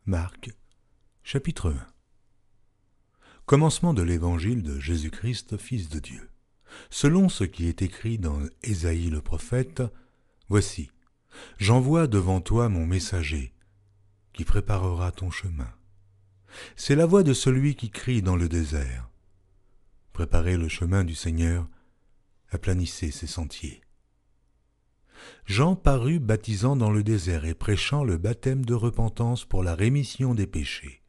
Marc, chapitre 1. Commencement de l'évangile de Jésus-Christ, Fils de Dieu. Selon ce qui est écrit dans Ésaïe le prophète, « Voici, j'envoie devant toi mon messager, qui préparera ton chemin. C'est la voix de celui qui crie dans le désert. Préparez le chemin du Seigneur, aplanissez ses sentiers. » Jean parut baptisant dans le désert et prêchant le baptême de repentance pour la rémission des péchés.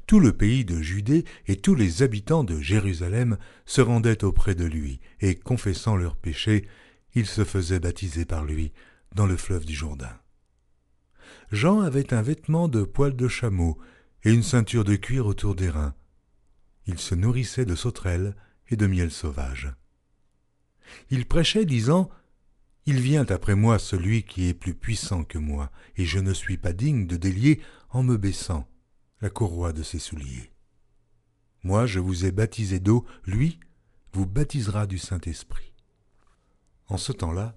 Tout le pays de Judée et tous les habitants de Jérusalem se rendaient auprès de lui, et confessant leurs péchés, ils se faisaient baptiser par lui dans le fleuve du Jourdain. Jean avait un vêtement de poil de chameau et une ceinture de cuir autour des reins. Il se nourrissait de sauterelles et de miel sauvage. Il prêchait, disant « Il vient après moi celui qui est plus puissant que moi, et je ne suis pas digne de délier en me baissant la courroie de ses souliers. Moi, je vous ai baptisé d'eau, lui vous baptisera du Saint-Esprit. » En ce temps-là,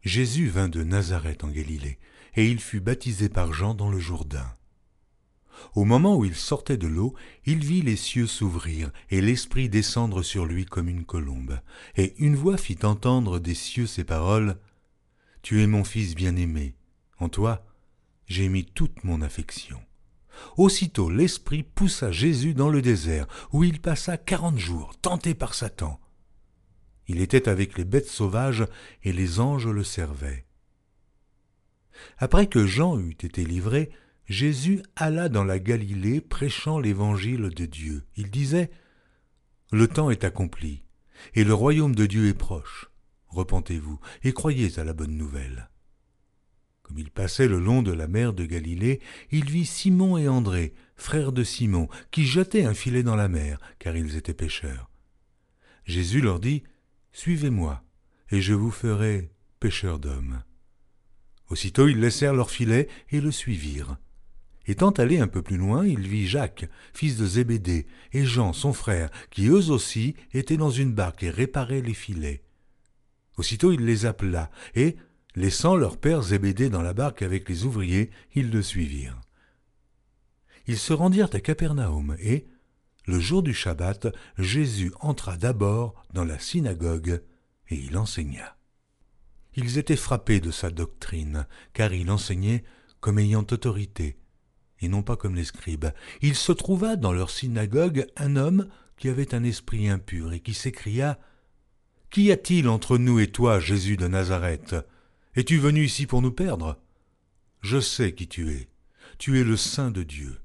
Jésus vint de Nazareth en Galilée, et il fut baptisé par Jean dans le Jourdain. Au moment où il sortait de l'eau, il vit les cieux s'ouvrir et l'Esprit descendre sur lui comme une colombe. Et une voix fit entendre des cieux ces paroles « Tu es mon Fils bien-aimé, en toi j'ai mis toute mon affection. » Aussitôt l'Esprit poussa Jésus dans le désert, où il passa 40 jours, tenté par Satan. Il était avec les bêtes sauvages, et les anges le servaient. Après que Jean eut été livré, Jésus alla dans la Galilée prêchant l'évangile de Dieu. Il disait « Le temps est accompli, et le royaume de Dieu est proche. Repentez-vous et croyez à la bonne nouvelle. » Comme il passait le long de la mer de Galilée, il vit Simon et André, frères de Simon, qui jetaient un filet dans la mer, car ils étaient pêcheurs. Jésus leur dit « Suivez-moi, et je vous ferai pêcheurs d'hommes. » Aussitôt ils laissèrent leur filet et le suivirent. Étant allé un peu plus loin, il vit Jacques, fils de Zébédée, et Jean, son frère, qui eux aussi étaient dans une barque et réparaient les filets. Aussitôt il les appela, et, laissant leur père Zébédée dans la barque avec les ouvriers, ils le suivirent. Ils se rendirent à Capernaum, et, le jour du Shabbat, Jésus entra d'abord dans la synagogue, et il enseigna. Ils étaient frappés de sa doctrine, car il enseignait comme ayant autorité, et non pas comme les scribes. Il se trouva dans leur synagogue un homme qui avait un esprit impur, et qui s'écria « Qu'y a-t-il entre nous et toi, Jésus de Nazareth ? Es-tu venu ici pour nous perdre ? Je sais qui tu es le Saint de Dieu. »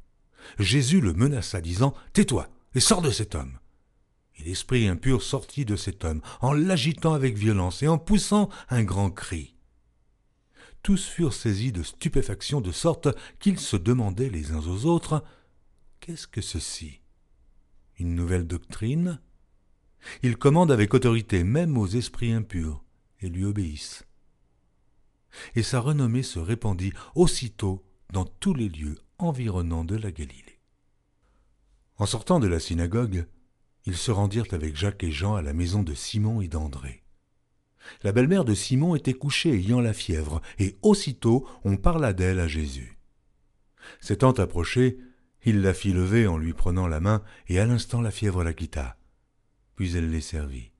Jésus le menaça, disant « Tais-toi et sors de cet homme !» Et l'esprit impur sortit de cet homme, en l'agitant avec violence et en poussant un grand cri. Tous furent saisis de stupéfaction, de sorte qu'ils se demandaient les uns aux autres « Qu'est-ce que ceci ? Une nouvelle doctrine ? Il commande avec autorité même aux esprits impurs, et lui obéissent. » Et sa renommée se répandit aussitôt dans tous les lieux environnants de la Galilée. En sortant de la synagogue, ils se rendirent avec Jacques et Jean à la maison de Simon et d'André. La belle-mère de Simon était couchée ayant la fièvre, et aussitôt on parla d'elle à Jésus. S'étant approché, il la fit lever en lui prenant la main, et à l'instant la fièvre la quitta. Puis elle les servit.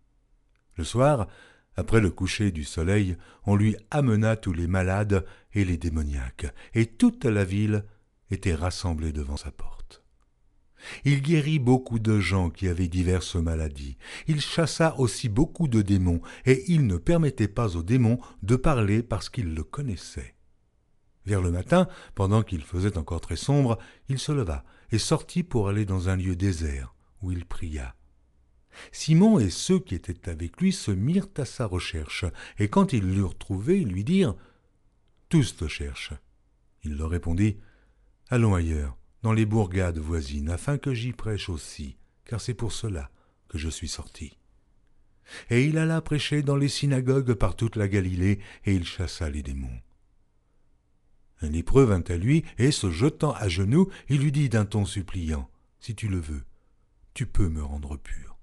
Le soir, après le coucher du soleil, on lui amena tous les malades et les démoniaques, et toute la ville était rassemblée devant sa porte. Il guérit beaucoup de gens qui avaient diverses maladies. Il chassa aussi beaucoup de démons, et il ne permettait pas aux démons de parler parce qu'ils le connaissaient. Vers le matin, pendant qu'il faisait encore très sombre, il se leva et sortit pour aller dans un lieu désert, où il pria. Simon et ceux qui étaient avec lui se mirent à sa recherche, et quand ils l'eurent trouvé, ils lui dirent « Tous te cherchent. » Il leur répondit « Allons ailleurs, dans les bourgades voisines, afin que j'y prêche aussi, car c'est pour cela que je suis sorti. » Et il alla prêcher dans les synagogues par toute la Galilée, et il chassa les démons. Un lépreux vint à lui, et se jetant à genoux, il lui dit d'un ton suppliant « Si tu le veux, tu peux me rendre pur. »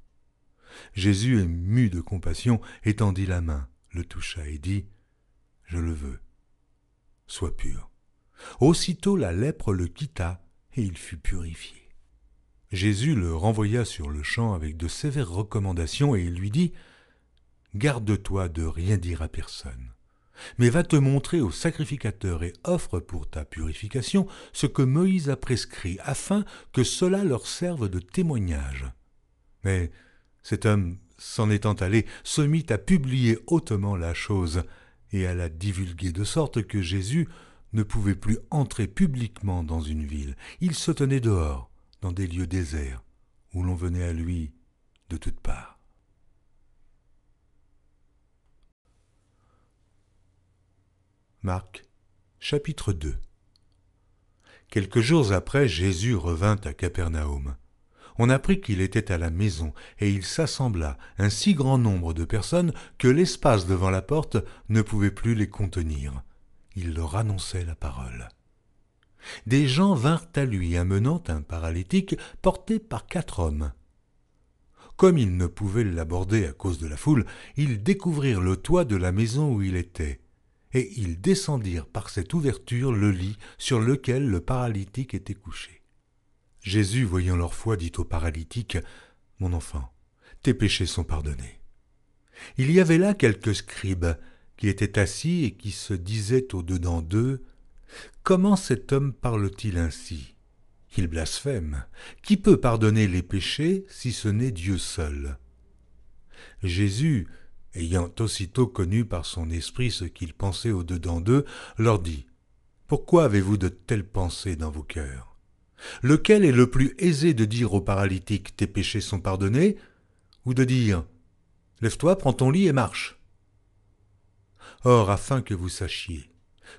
Jésus, ému de compassion, étendit la main, le toucha et dit « Je le veux, sois pur. » Aussitôt la lèpre le quitta, et il fut purifié. Jésus le renvoya sur le champ avec de sévères recommandations, et il lui dit « Garde-toi de rien dire à personne, mais va te montrer au sacrificateur et offre pour ta purification ce que Moïse a prescrit, afin que cela leur serve de témoignage. » Mais cet homme, s'en étant allé, se mit à publier hautement la chose et à la divulguer, de sorte que Jésus ne pouvait plus entrer publiquement dans une ville. Il se tenait dehors, dans des lieux déserts, où l'on venait à lui de toutes parts. Marc, chapitre 2. Quelques jours après, Jésus revint à Capernaum. On apprit qu'il était à la maison, et il s'assembla un si grand nombre de personnes que l'espace devant la porte ne pouvait plus les contenir. Il leur annonçait la parole. Des gens vinrent à lui, amenant un paralytique porté par 4 hommes. Comme ils ne pouvaient l'aborder à cause de la foule, ils découvrirent le toit de la maison où il était, et ils descendirent par cette ouverture le lit sur lequel le paralytique était couché. Jésus, voyant leur foi, dit au paralytique « Mon enfant, tes péchés sont pardonnés. » Il y avait là quelques scribes qui étaient assis et qui se disaient au-dedans d'eux « Comment cet homme parle-t-il ainsi ? Il blasphème. Qui peut pardonner les péchés si ce n'est Dieu seul ?» Jésus, ayant aussitôt connu par son esprit ce qu'ils pensaient au-dedans d'eux, leur dit « Pourquoi avez-vous de telles pensées dans vos cœurs ? Lequel est le plus aisé de dire au paralytique « Tes péchés sont pardonnés » ou de dire « Lève-toi, prends ton lit et marche » ? Or, afin que vous sachiez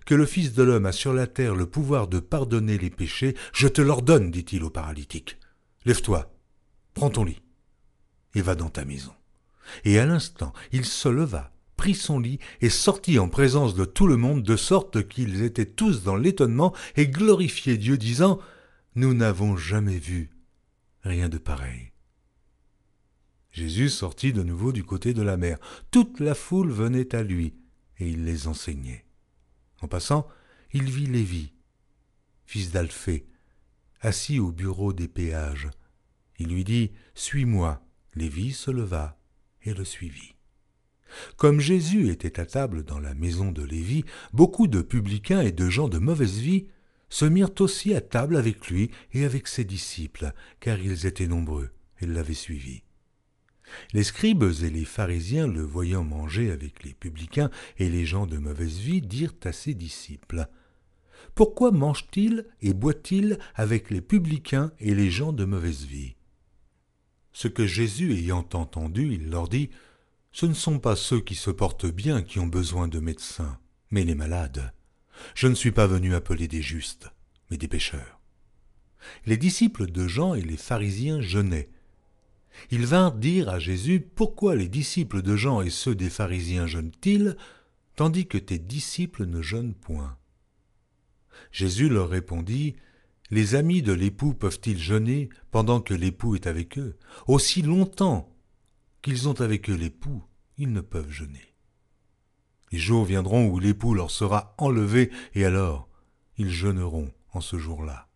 que le Fils de l'homme a sur la terre le pouvoir de pardonner les péchés, je te l'ordonne, dit-il au paralytique. Lève-toi, prends ton lit et va dans ta maison. Et à l'instant, il se leva, prit son lit et sortit en présence de tout le monde, de sorte qu'ils étaient tous dans l'étonnement et glorifiaient Dieu, disant « Nous n'avons jamais vu rien de pareil. » Jésus sortit de nouveau du côté de la mer. Toute la foule venait à lui, et il les enseignait. En passant, il vit Lévi, fils d'Alphée, assis au bureau des péages. Il lui dit « Suis-moi ». Lévi se leva et le suivit. Comme Jésus était à table dans la maison de Lévi, beaucoup de publicains et de gens de mauvaise vie se mirent aussi à table avec lui et avec ses disciples, car ils étaient nombreux et l'avaient suivi. Les scribes et les pharisiens, le voyant manger avec les publicains et les gens de mauvaise vie, dirent à ses disciples « Pourquoi mange-t-il et boit-il avec les publicains et les gens de mauvaise vie ?» Ce que Jésus ayant entendu, il leur dit « Ce ne sont pas ceux qui se portent bien qui ont besoin de médecins, mais les malades. Je ne suis pas venu appeler des justes, mais des pécheurs. » Les disciples de Jean et les pharisiens jeûnaient. Ils vinrent dire à Jésus « Pourquoi les disciples de Jean et ceux des pharisiens jeûnent-ils, tandis que tes disciples ne jeûnent point ?» Jésus leur répondit « Les amis de l'époux peuvent-ils jeûner pendant que l'époux est avec eux ? Aussi longtemps qu'ils ont avec eux l'époux, ils ne peuvent jeûner. Les jours viendront où l'époux leur sera enlevé, et alors ils jeûneront en ce jour-là.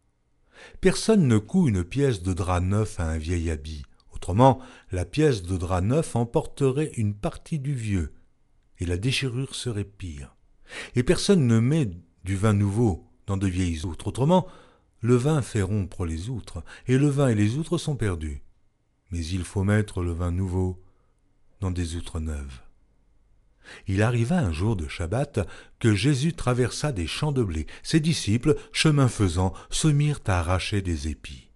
Personne ne coud une pièce de drap neuf à un vieil habit. Autrement, la pièce de drap neuf emporterait une partie du vieux, et la déchirure serait pire. Et personne ne met du vin nouveau dans de vieilles outres. Autrement, le vin fait rompre les outres, et le vin et les outres sont perdus. Mais il faut mettre le vin nouveau dans des outres neuves. » Il arriva un jour de Shabbat que Jésus traversa des champs de blé. Ses disciples, chemin faisant, se mirent à arracher des épis.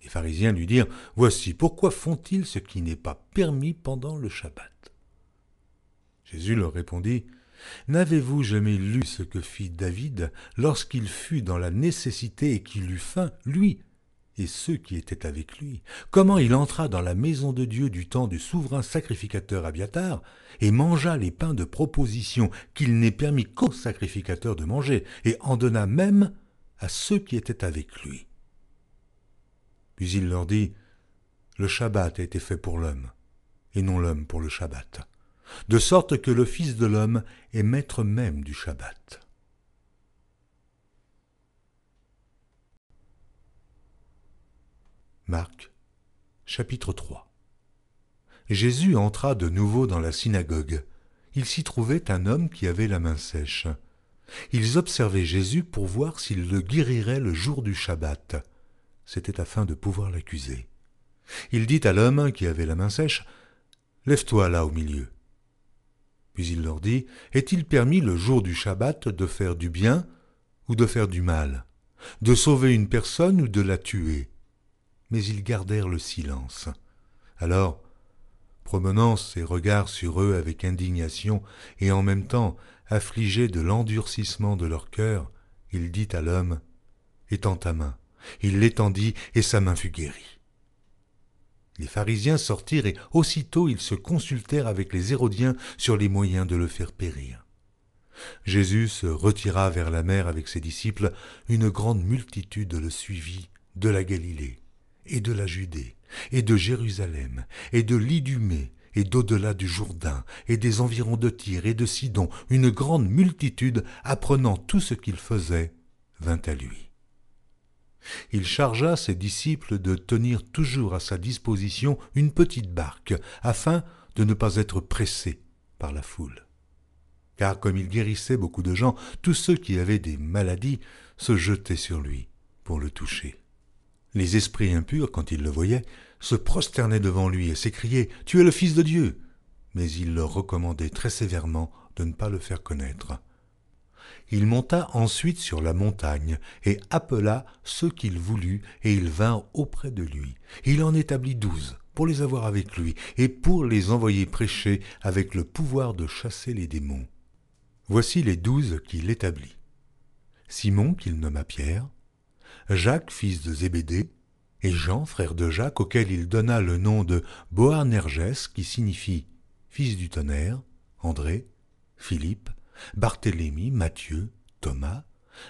Les pharisiens lui dirent « Voici, pourquoi font-ils ce qui n'est pas permis pendant le Shabbat ?» Jésus leur répondit « N'avez-vous jamais lu ce que fit David lorsqu'il fut dans la nécessité et qu'il eut faim, lui et ceux qui étaient avec lui, comment il entra dans la maison de Dieu du temps du souverain sacrificateur Abiatar et mangea les pains de proposition qu'il n'est permis qu'aux sacrificateurs de manger, et en donna même à ceux qui étaient avec lui. Puis il leur dit, le Shabbat a été fait pour l'homme, et non l'homme pour le Shabbat, de sorte que le Fils de l'homme est maître même du Shabbat. » Marc, chapitre 3. Jésus entra de nouveau dans la synagogue. Il s'y trouvait un homme qui avait la main sèche. Ils observaient Jésus pour voir s'il le guérirait le jour du Shabbat. C'était afin de pouvoir l'accuser. Il dit à l'homme qui avait la main sèche, « Lève-toi là au milieu. » Puis il leur dit, « Est-il permis le jour du Shabbat de faire du bien ou de faire du mal, de sauver une personne ou de la tuer ?» Mais ils gardèrent le silence. Alors, promenant ses regards sur eux avec indignation et en même temps affligé de l'endurcissement de leur cœur, il dit à l'homme, « Étends ta main. » Il l'étendit et sa main fut guérie. Les pharisiens sortirent et aussitôt ils se consultèrent avec les Hérodiens sur les moyens de le faire périr. Jésus se retira vers la mer avec ses disciples. Une grande multitude le suivit de la Galilée et de la Judée et de Jérusalem et de l'Idumée et d'au-delà du Jourdain et des environs de Tyr et de Sidon. Une grande multitude, apprenant tout ce qu'il faisait, vint à lui. Il chargea ses disciples de tenir toujours à sa disposition une petite barque, afin de ne pas être pressés par la foule. Car comme il guérissait beaucoup de gens, tous ceux qui avaient des maladies se jetaient sur lui pour le toucher. Les esprits impurs, quand ils le voyaient, se prosternaient devant lui et s'écriaient « Tu es le Fils de Dieu !» Mais il leur recommandait très sévèrement de ne pas le faire connaître. Il monta ensuite sur la montagne et appela ceux qu'il voulut, et ils vinrent auprès de lui. Il en établit 12 pour les avoir avec lui et pour les envoyer prêcher avec le pouvoir de chasser les démons. Voici les 12 qu'il établit. Simon, qu'il nomma Pierre, Jacques, fils de Zébédée, et Jean, frère de Jacques, auquel il donna le nom de Boanerges, qui signifie « fils du tonnerre », André, Philippe, Barthélemy, Matthieu, Thomas,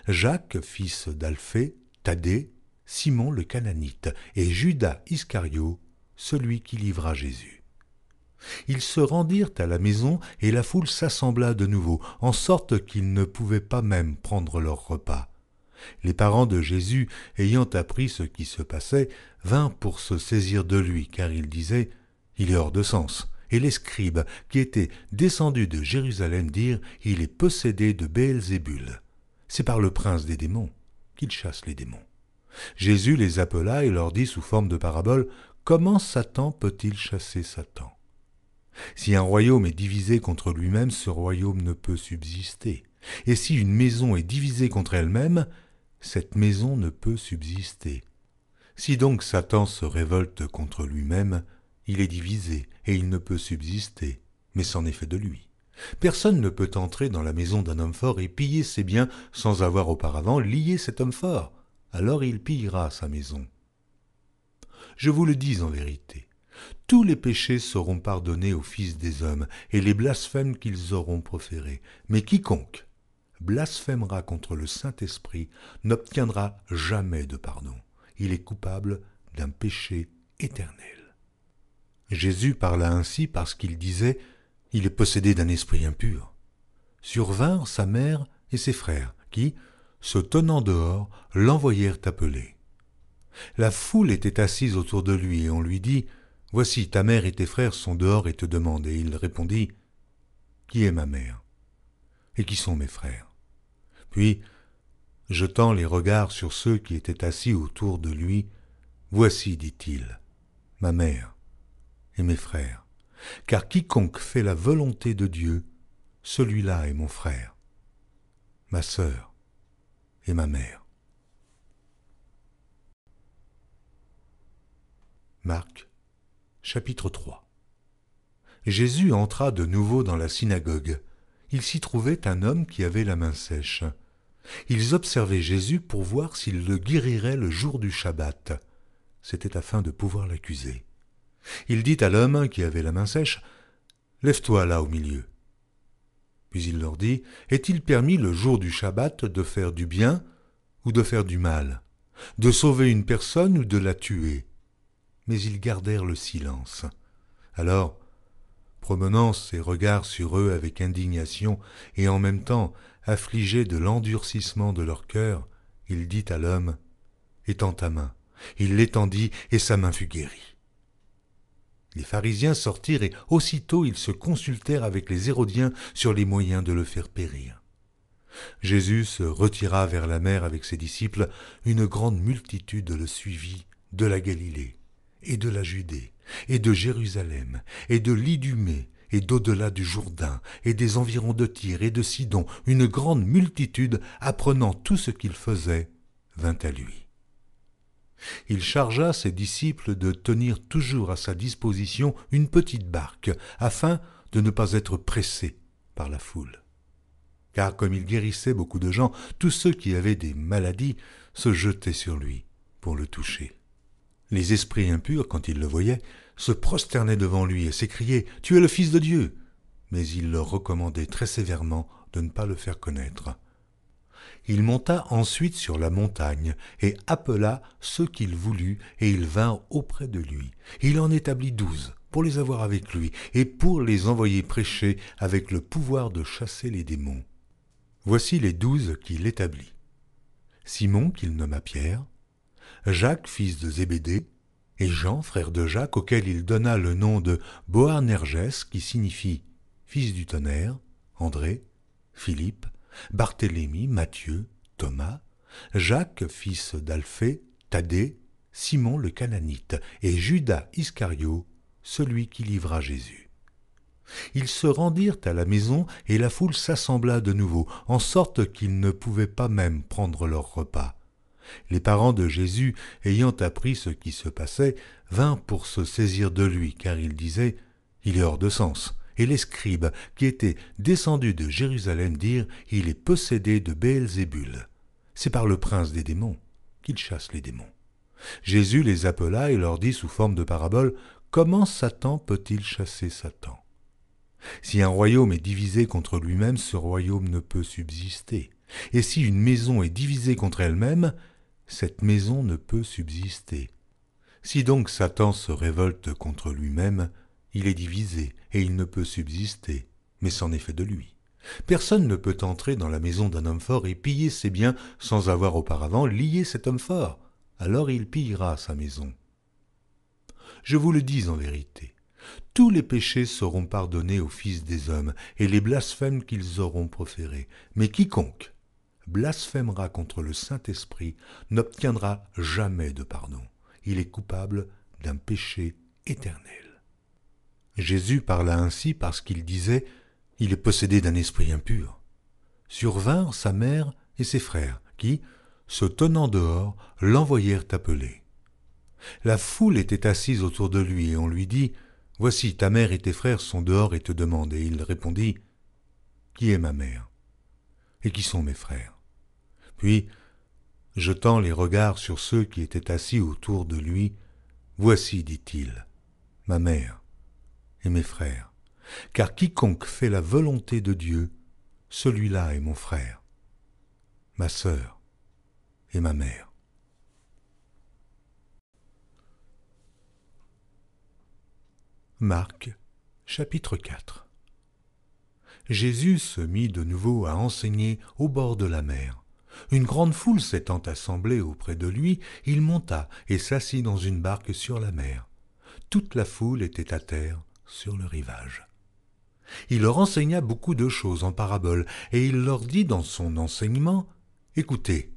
Jacques, fils d'Alphée, Thaddée, Simon le Cananite, et Judas Iscario, celui qui livra Jésus. Ils se rendirent à la maison, et la foule s'assembla de nouveau, en sorte qu'ils ne pouvaient pas même prendre leur repas. Les parents de Jésus, ayant appris ce qui se passait, vinrent pour se saisir de lui, car ils disaient « Il est hors de sens ». Et les scribes, qui étaient descendus de Jérusalem, dirent « Il est possédé de Béelzébul. C'est par le prince des démons qu'il chasse les démons. » Jésus les appela et leur dit sous forme de parabole « Comment Satan peut-il chasser Satan ? Si un royaume est divisé contre lui-même, ce royaume ne peut subsister. Et si une maison est divisée contre elle-même, cette maison ne peut subsister. Si donc Satan se révolte contre lui-même, il est divisé et il ne peut subsister, mais c'en est fait de lui. Personne ne peut entrer dans la maison d'un homme fort et piller ses biens sans avoir auparavant lié cet homme fort. Alors il pillera sa maison. Je vous le dis en vérité, tous les péchés seront pardonnés aux fils des hommes et les blasphèmes qu'ils auront proférés. Mais quiconque blasphémera contre le Saint-Esprit n'obtiendra jamais de pardon. Il est coupable d'un péché éternel. Jésus parla ainsi parce qu'il disait « Il est possédé d'un esprit impur ». Survinrent sa mère et ses frères, qui, se tenant dehors, l'envoyèrent appeler. La foule était assise autour de lui, et on lui dit « Voici, ta mère et tes frères sont dehors et te demandent. » Et il répondit « Qui est ma mère? Et qui sont mes frères ?» Puis, jetant les regards sur ceux qui étaient assis autour de lui, « Voici, dit-il, ma mère et mes frères, car quiconque fait la volonté de Dieu, celui-là est mon frère, ma sœur et ma mère. » Marc, chapitre 3. Jésus entra de nouveau dans la synagogue. Il s'y trouvait un homme qui avait la main sèche. Ils observaient Jésus pour voir s'il le guérirait le jour du Shabbat. C'était afin de pouvoir l'accuser. Il dit à l'homme qui avait la main sèche, « Lève-toi là au milieu. » Puis il leur dit, « Est-il permis le jour du Shabbat de faire du bien ou de faire du mal, de sauver une personne ou de la tuer ?» Mais ils gardèrent le silence. Alors, promenant ses regards sur eux avec indignation et en même temps affligé de l'endurcissement de leur cœur, il dit à l'homme, « Étends ta main. » Il l'étendit et sa main fut guérie. Les pharisiens sortirent et aussitôt ils se consultèrent avec les Hérodiens sur les moyens de le faire périr. Jésus se retira vers la mer avec ses disciples. Une grande multitude le suivit de la Galilée et de la Judée et de Jérusalem et de l'Idumée et d'au-delà du Jourdain et des environs de Tyr et de Sidon. Une grande multitude, apprenant tout ce qu'il faisait, vint à lui. Il chargea ses disciples de tenir toujours à sa disposition une petite barque, afin de ne pas être pressés par la foule. Car comme il guérissait beaucoup de gens, tous ceux qui avaient des maladies se jetaient sur lui pour le toucher. Les esprits impurs, quand ils le voyaient, se prosternaient devant lui et s'écriaient « Tu es le Fils de Dieu !» Mais il leur recommandait très sévèrement de ne pas le faire connaître. Il monta ensuite sur la montagne et appela ceux qu'il voulut, et ils vinrent auprès de lui. Il en établit 12 pour les avoir avec lui et pour les envoyer prêcher avec le pouvoir de chasser les démons. Voici les 12 qu'il établit. Simon, qu'il nomma Pierre, Jacques, fils de Zébédée, et Jean, frère de Jacques, auquel il donna le nom de Boanerges, qui signifie fils du tonnerre, André, Philippe, Barthélemy, Matthieu, Thomas, Jacques, fils d'Alphée, Thaddée, Simon le Cananite, et Judas Iscario, celui qui livra Jésus. Ils se rendirent à la maison, et la foule s'assembla de nouveau, en sorte qu'ils ne pouvaient pas même prendre leur repas. Les parents de Jésus, ayant appris ce qui se passait, vinrent pour se saisir de lui, car ils disaient « Il est hors de sens ». Et les scribes, qui étaient descendus de Jérusalem, dirent « Il est possédé de Béelzébul. C'est par le prince des démons qu'il chasse les démons. » Jésus les appela et leur dit sous forme de parabole « Comment Satan peut-il chasser Satan ? Si un royaume est divisé contre lui-même, ce royaume ne peut subsister. Et si une maison est divisée contre elle-même, cette maison ne peut subsister. Si donc Satan se révolte contre lui-même, il est divisé et il ne peut subsister, mais c'en est fait de lui. Personne ne peut entrer dans la maison d'un homme fort et piller ses biens sans avoir auparavant lié cet homme fort. Alors il pillera sa maison. Je vous le dis en vérité, tous les péchés seront pardonnés aux fils des hommes et les blasphèmes qu'ils auront proférés. Mais quiconque blasphémera contre le Saint-Esprit n'obtiendra jamais de pardon. Il est coupable d'un péché éternel. Jésus parla ainsi parce qu'il disait « Il est possédé d'un esprit impur ». Survinrent sa mère et ses frères qui, se tenant dehors, l'envoyèrent appeler. La foule était assise autour de lui et on lui dit « Voici, ta mère et tes frères sont dehors et te demandent. » Et il répondit « Qui est ma mère? Et qui sont mes frères ?» Puis, jetant les regards sur ceux qui étaient assis autour de lui, « Voici, dit-il, ma mère et mes frères, car quiconque fait la volonté de Dieu, celui-là est mon frère, ma sœur et ma mère. » Marc, chapitre 4. Jésus se mit de nouveau à enseigner au bord de la mer. Une grande foule s'étant assemblée auprès de lui, il monta et s'assit dans une barque sur la mer. Toute la foule était à terre sur le rivage. Il leur enseigna beaucoup de choses en paraboles, et il leur dit dans son enseignement, « Écoutez,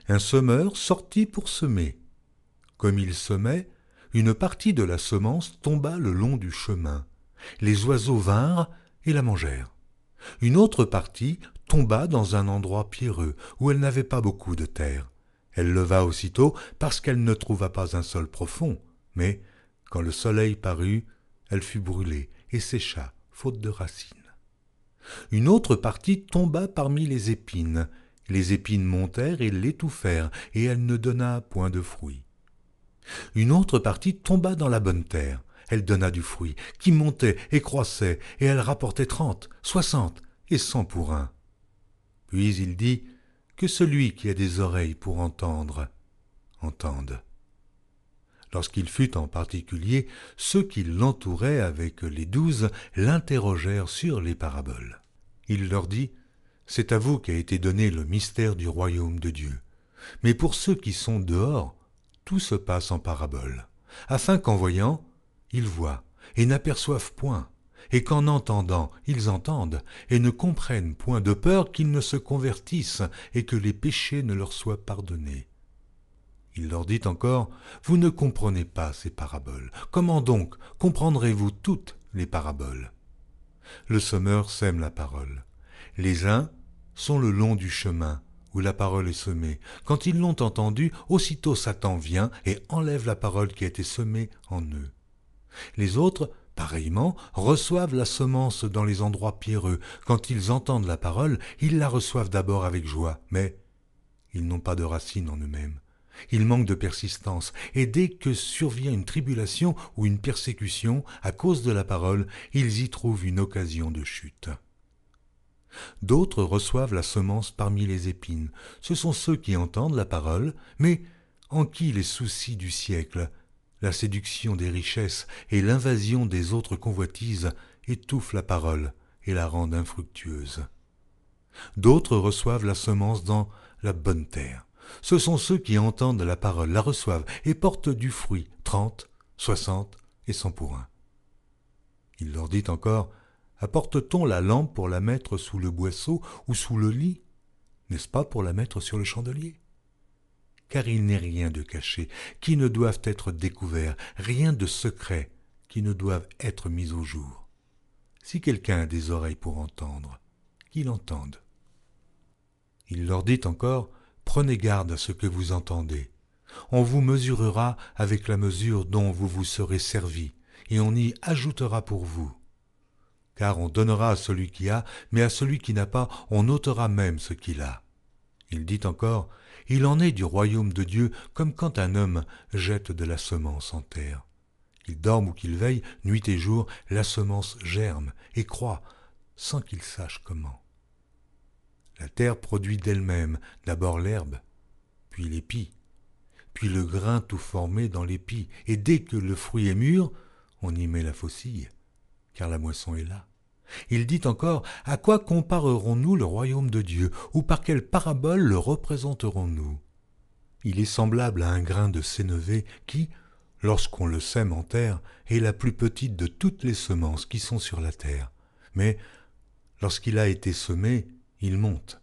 un semeur sortit pour semer. Comme il semait, une partie de la semence tomba le long du chemin. Les oiseaux vinrent et la mangèrent. Une autre partie tomba dans un endroit pierreux, où elle n'avait pas beaucoup de terre. Elle leva aussitôt parce qu'elle ne trouva pas un sol profond, mais quand le soleil parut, elle fut brûlée et sécha, faute de racines. Une autre partie tomba parmi les épines. Les épines montèrent et l'étouffèrent, et elle ne donna point de fruits. Une autre partie tomba dans la bonne terre. Elle donna du fruit, qui montait et croissait, et elle rapportait 30, 60 et 100 pour un. Puis il dit, que celui qui a des oreilles pour entendre, entende. Lorsqu'il fut en particulier, ceux qui l'entouraient avec les 12 l'interrogèrent sur les paraboles. Il leur dit, « C'est à vous qu'a été donné le mystère du royaume de Dieu. Mais pour ceux qui sont dehors, tout se passe en parabole, afin qu'en voyant, ils voient et n'aperçoivent point, et qu'en entendant, ils entendent et ne comprennent point, de peur qu'ils ne se convertissent et que les péchés ne leur soient pardonnés. Il leur dit encore, vous ne comprenez pas ces paraboles. Comment donc comprendrez-vous toutes les paraboles? Le semeur sème la parole. Les uns sont le long du chemin où la parole est semée. Quand ils l'ont entendue, aussitôt Satan vient et enlève la parole qui a été semée en eux. Les autres, pareillement, reçoivent la semence dans les endroits pierreux. Quand ils entendent la parole, ils la reçoivent d'abord avec joie, mais ils n'ont pas de racine en eux-mêmes. Ils manquent de persistance, et dès que survient une tribulation ou une persécution à cause de la parole, ils y trouvent une occasion de chute. D'autres reçoivent la semence parmi les épines. Ce sont ceux qui entendent la parole, mais en qui les soucis du siècle, la séduction des richesses et l'invasion des autres convoitises étouffent la parole et la rendent infructueuse. D'autres reçoivent la semence dans la bonne terre. Ce sont ceux qui entendent la parole, la reçoivent et portent du fruit, 30, 60 et 100 pour un. Il leur dit encore, apporte-t-on la lampe pour la mettre sous le boisseau ou sous le lit? N'est-ce pas pour la mettre sur le chandelier? Car il n'est rien de caché qui ne doive être découvert, rien de secret qui ne doive être mis au jour. Si quelqu'un a des oreilles pour entendre, qu'il entende. Il leur dit encore, prenez garde à ce que vous entendez. On vous mesurera avec la mesure dont vous vous serez servi, et on y ajoutera pour vous. Car on donnera à celui qui a, mais à celui qui n'a pas, on ôtera même ce qu'il a. Il dit encore, il en est du royaume de Dieu comme quand un homme jette de la semence en terre. Qu'il dorme ou qu'il veille, nuit et jour, la semence germe et croît, sans qu'il sache comment. La terre produit d'elle-même d'abord l'herbe, puis l'épi, puis le grain tout formé dans l'épi, et dès que le fruit est mûr, on y met la faucille, car la moisson est là. Il dit encore, à quoi comparerons-nous le royaume de Dieu, ou par quelle parabole le représenterons-nous? Il est semblable à un grain de sénévé qui, lorsqu'on le sème en terre, est la plus petite de toutes les semences qui sont sur la terre. Mais lorsqu'il a été semé, il monte,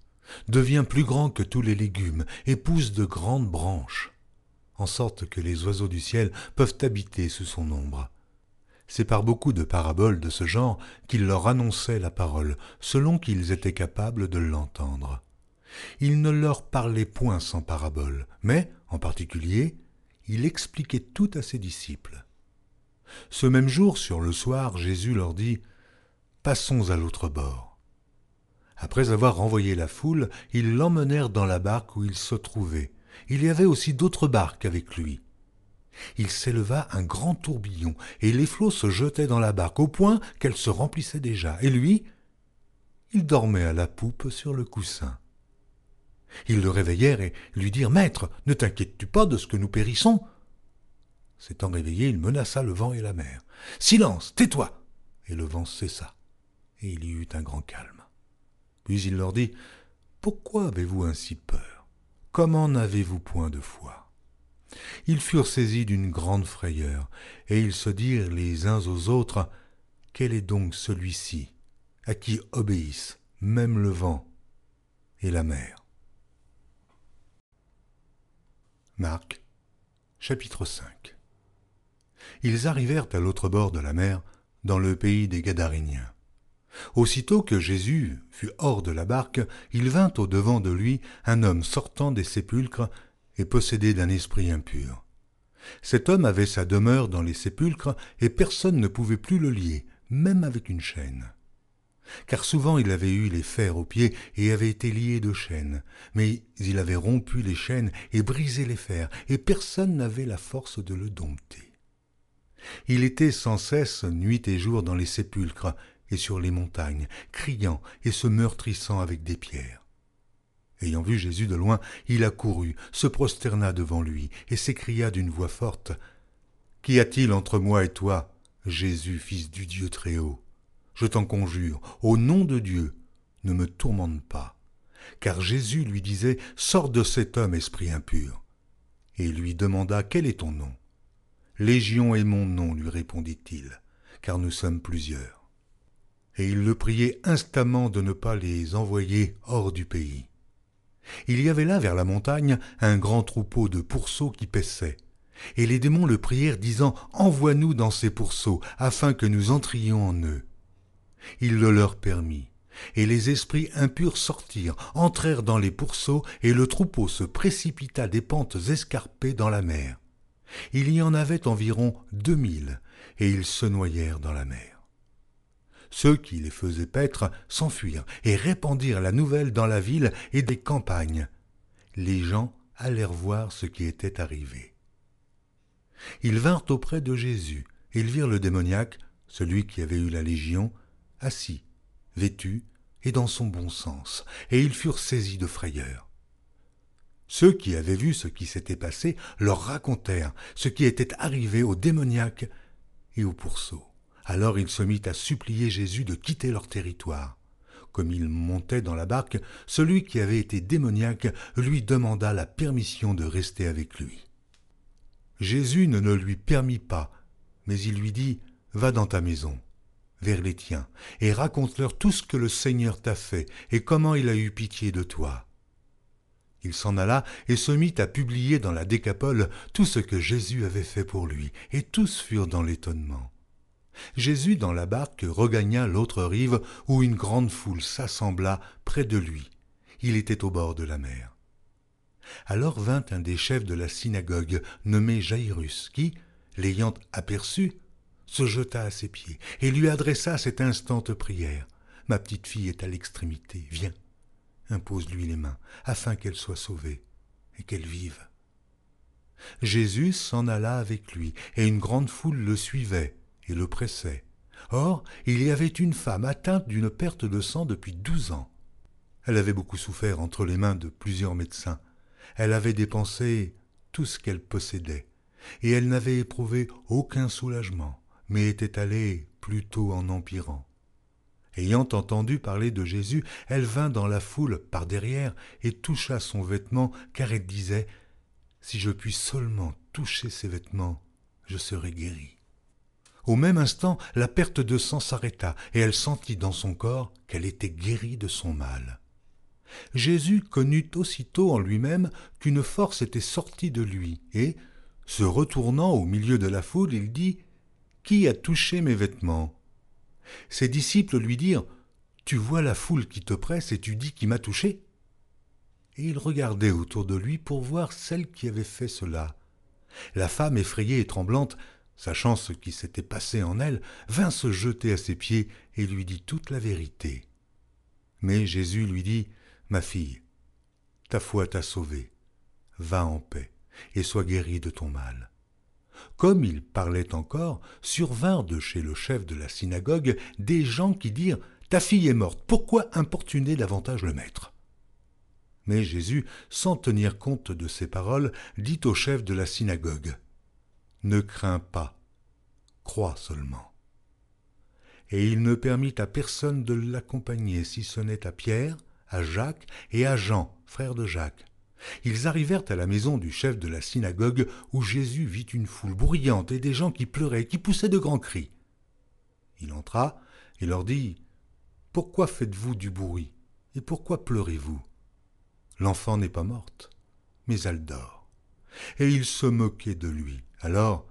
devient plus grand que tous les légumes et pousse de grandes branches, en sorte que les oiseaux du ciel peuvent habiter sous son ombre. C'est par beaucoup de paraboles de ce genre qu'il leur annonçait la parole, selon qu'ils étaient capables de l'entendre. Il ne leur parlait point sans parabole, mais, en particulier, il expliquait tout à ses disciples. Ce même jour, sur le soir, Jésus leur dit « Passons à l'autre bord ». Après avoir renvoyé la foule, ils l'emmenèrent dans la barque où il se trouvait. Il y avait aussi d'autres barques avec lui. Il s'éleva un grand tourbillon, et les flots se jetaient dans la barque, au point qu'elle se remplissait déjà. Et lui, il dormait à la poupe sur le coussin. Ils le réveillèrent et lui dirent « Maître, ne t'inquiètes-tu pas de ce que nous périssons ?» S'étant réveillé, il menaça le vent et la mer. « Silence, tais-toi !» Et le vent cessa, et il y eut un grand calme. Puis il leur dit, « Pourquoi avez-vous ainsi peur? Comment n'avez-vous point de foi ?» Ils furent saisis d'une grande frayeur, et ils se dirent les uns aux autres, « Quel est donc celui-ci, à qui obéissent même le vent et la mer ?» Marc, chapitre 5. Ils arrivèrent à l'autre bord de la mer, dans le pays des Gadaréniens. Aussitôt que Jésus fut hors de la barque, il vint au-devant de lui un homme sortant des sépulcres et possédé d'un esprit impur. Cet homme avait sa demeure dans les sépulcres et personne ne pouvait plus le lier, même avec une chaîne. Car souvent il avait eu les fers aux pieds et avait été lié de chaînes, mais il avait rompu les chaînes et brisé les fers, et personne n'avait la force de le dompter. Il était sans cesse nuit et jour dans les sépulcres et sur les montagnes, criant et se meurtrissant avec des pierres. Ayant vu Jésus de loin, il accourut, se prosterna devant lui, et s'écria d'une voix forte, « Qu'y a-t-il entre moi et toi, Jésus, fils du Dieu Très-Haut? Je t'en conjure, au nom de Dieu, ne me tourmente pas. » Car Jésus lui disait, « Sors de cet homme, esprit impur. » et lui demanda « Quel est ton nom ?» « Légion est mon nom, lui répondit-il, car nous sommes plusieurs. » Et il le priait instamment de ne pas les envoyer hors du pays. Il y avait là, vers la montagne, un grand troupeau de pourceaux qui paissaient. Et les démons le prièrent, disant « Envoie-nous dans ces pourceaux, afin que nous entrions en eux. » Il le leur permit. Et les esprits impurs sortirent, entrèrent dans les pourceaux, et le troupeau se précipita des pentes escarpées dans la mer. Il y en avait environ 2000, et ils se noyèrent dans la mer. Ceux qui les faisaient paître s'enfuirent et répandirent la nouvelle dans la ville et des campagnes. Les gens allèrent voir ce qui était arrivé. Ils vinrent auprès de Jésus, et ils virent le démoniaque, celui qui avait eu la légion, assis, vêtu et dans son bon sens, et ils furent saisis de frayeur. Ceux qui avaient vu ce qui s'était passé leur racontèrent ce qui était arrivé au démoniaque et au pourceau. Alors il se mit à supplier Jésus de quitter leur territoire. Comme il montait dans la barque, celui qui avait été démoniaque lui demanda la permission de rester avec lui. Jésus ne le lui permit pas, mais il lui dit « Va dans ta maison, vers les tiens, et raconte-leur tout ce que le Seigneur t'a fait et comment il a eu pitié de toi. » Il s'en alla et se mit à publier dans la Décapole tout ce que Jésus avait fait pour lui, et tous furent dans l'étonnement. Jésus, dans la barque, regagna l'autre rive où une grande foule s'assembla près de lui. Il était au bord de la mer. Alors vint un des chefs de la synagogue, nommé Jaïrus, qui, l'ayant aperçu, se jeta à ses pieds et lui adressa cette instante prière. « Ma petite fille est à l'extrémité, viens. » Impose-lui les mains, afin qu'elle soit sauvée et qu'elle vive. Jésus s'en alla avec lui, et une grande foule le suivait et le pressait. Or, il y avait une femme atteinte d'une perte de sang depuis 12 ans. Elle avait beaucoup souffert entre les mains de plusieurs médecins. Elle avait dépensé tout ce qu'elle possédait, et elle n'avait éprouvé aucun soulagement, mais était allée plutôt en empirant. Ayant entendu parler de Jésus, elle vint dans la foule par derrière et toucha son vêtement, car elle disait « Si je puis seulement toucher ses vêtements, je serai guérie. » Au même instant, la perte de sang s'arrêta, et elle sentit dans son corps qu'elle était guérie de son mal. Jésus connut aussitôt en lui-même qu'une force était sortie de lui, et, se retournant au milieu de la foule, il dit « Qui a touché mes vêtements ?» Ses disciples lui dirent « Tu vois la foule qui te presse et tu dis qui m'a touché ?» Et il regardait autour de lui pour voir celle qui avait fait cela. La femme, effrayée et tremblante, sachant ce qui s'était passé en elle, vint se jeter à ses pieds et lui dit toute la vérité. Mais Jésus lui dit « Ma fille, ta foi t'a sauvée. Va en paix et sois guérie de ton mal. » Comme il parlait encore, survinrent de chez le chef de la synagogue des gens qui dirent « Ta fille est morte, pourquoi importuner davantage le maître ?» Mais Jésus, sans tenir compte de ces paroles, dit au chef de la synagogue « Ne crains pas, crois seulement. » Et il ne permit à personne de l'accompagner, si ce n'est à Pierre, à Jacques et à Jean, frère de Jacques. Ils arrivèrent à la maison du chef de la synagogue où Jésus vit une foule bruyante et des gens qui pleuraient, qui poussaient de grands cris. Il entra et leur dit « Pourquoi faites-vous du bruit et pourquoi pleurez-vous ? L'enfant n'est pas morte, mais elle dort. » Et il se moquait de lui. Alors,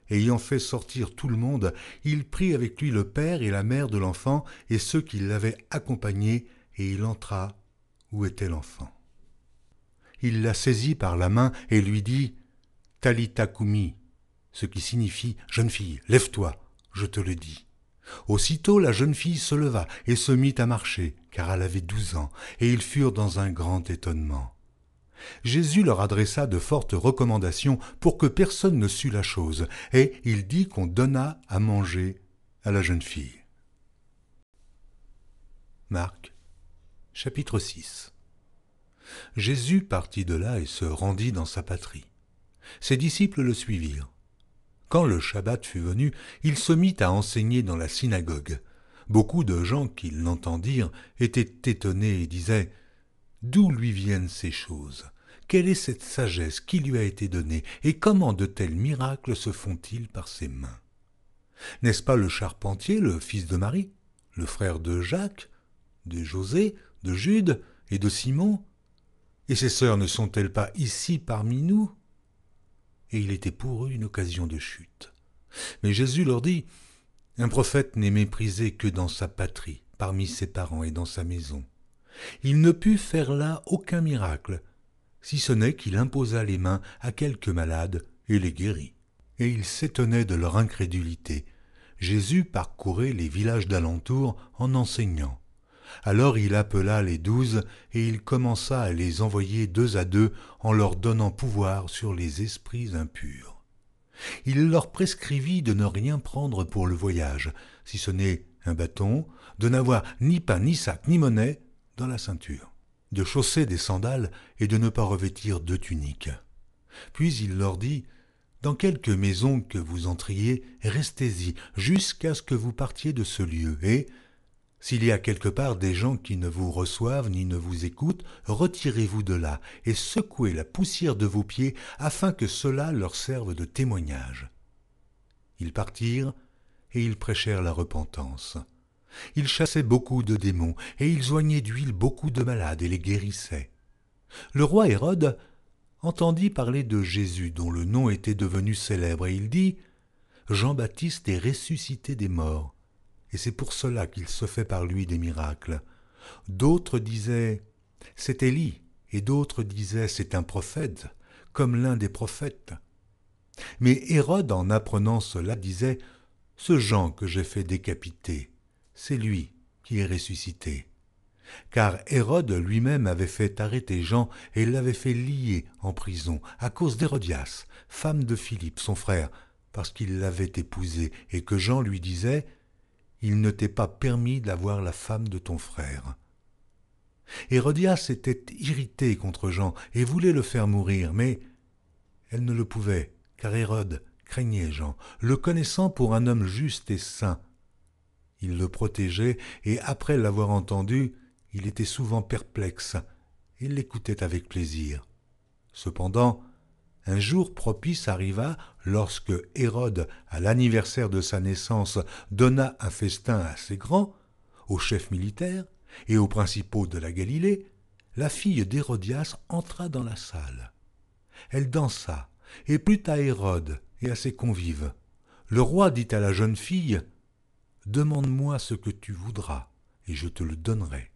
ayant fait sortir tout le monde, il prit avec lui le père et la mère de l'enfant et ceux qui l'avaient accompagné, et il entra où était l'enfant. Il la saisit par la main et lui dit « Talitha koumi », ce qui signifie « Jeune fille, lève-toi, je te le dis ». Aussitôt la jeune fille se leva et se mit à marcher, car elle avait 12 ans, et ils furent dans un grand étonnement. Jésus leur adressa de fortes recommandations pour que personne ne sût la chose, et il dit qu'on donna à manger à la jeune fille. Marc, chapitre 6. Jésus partit de là et se rendit dans sa patrie. Ses disciples le suivirent. Quand le Shabbat fut venu, il se mit à enseigner dans la synagogue. Beaucoup de gens qui l'entendirent étaient étonnés et disaient « D'où lui viennent ces choses ? quelle est cette sagesse qui lui a été donnée, et comment de tels miracles se font-ils par ses mains? N'est-ce pas le charpentier, le fils de Marie, le frère de Jacques, de José, de Jude et de Simon? Et ses sœurs ne sont-elles pas ici parmi nous? Et il était pour eux une occasion de chute. Mais Jésus leur dit, un prophète n'est méprisé que dans sa patrie, parmi ses parents et dans sa maison. Il ne put faire là aucun miracle, si ce n'est qu'il imposa les mains à quelques malades et les guérit. Et ils s'étonnaient de leur incrédulité. Jésus parcourait les villages d'alentour en enseignant. Alors il appela les 12 et il commença à les envoyer 2 à 2 en leur donnant pouvoir sur les esprits impurs. Il leur prescrivit de ne rien prendre pour le voyage, si ce n'est un bâton, de n'avoir ni pain, ni sac, ni monnaie dans la ceinture, de chausser des sandales et de ne pas revêtir de tunique. Puis il leur dit, dans quelque maison que vous entriez, restez-y jusqu'à ce que vous partiez de ce lieu, et, s'il y a quelque part des gens qui ne vous reçoivent ni ne vous écoutent, retirez-vous de là et secouez la poussière de vos pieds afin que cela leur serve de témoignage. Ils partirent et ils prêchèrent la repentance. Ils chassaient beaucoup de démons et ils oignaient d'huile beaucoup de malades et les guérissaient. Le roi Hérode entendit parler de Jésus dont le nom était devenu célèbre et il dit « Jean-Baptiste est ressuscité des morts. » Et c'est pour cela qu'il se fait par lui des miracles. D'autres disaient « C'est Élie » et d'autres disaient « C'est un prophète, comme l'un des prophètes. » Mais Hérode, en apprenant cela, disait « Ce Jean que j'ai fait décapiter, c'est lui qui est ressuscité. » Car Hérode lui-même avait fait arrêter Jean et l'avait fait lier en prison à cause d'Hérodias, femme de Philippe, son frère, parce qu'il l'avait épousée et que Jean lui disait « Il ne t'est pas permis d'avoir la femme de ton frère. » Hérodias était irritée contre Jean et voulait le faire mourir, mais elle ne le pouvait, car Hérode craignait Jean, le connaissant pour un homme juste et saint. Il le protégeait et après l'avoir entendu, il était souvent perplexe et l'écoutait avec plaisir. Cependant, un jour propice arriva lorsque Hérode, à l'anniversaire de sa naissance, donna un festin assez grand, aux chefs militaires et aux principaux de la Galilée. La fille d'Hérodias entra dans la salle. Elle dansa et plut à Hérode et à ses convives. Le roi dit à la jeune fille « Demande-moi ce que tu voudras, et je te le donnerai. »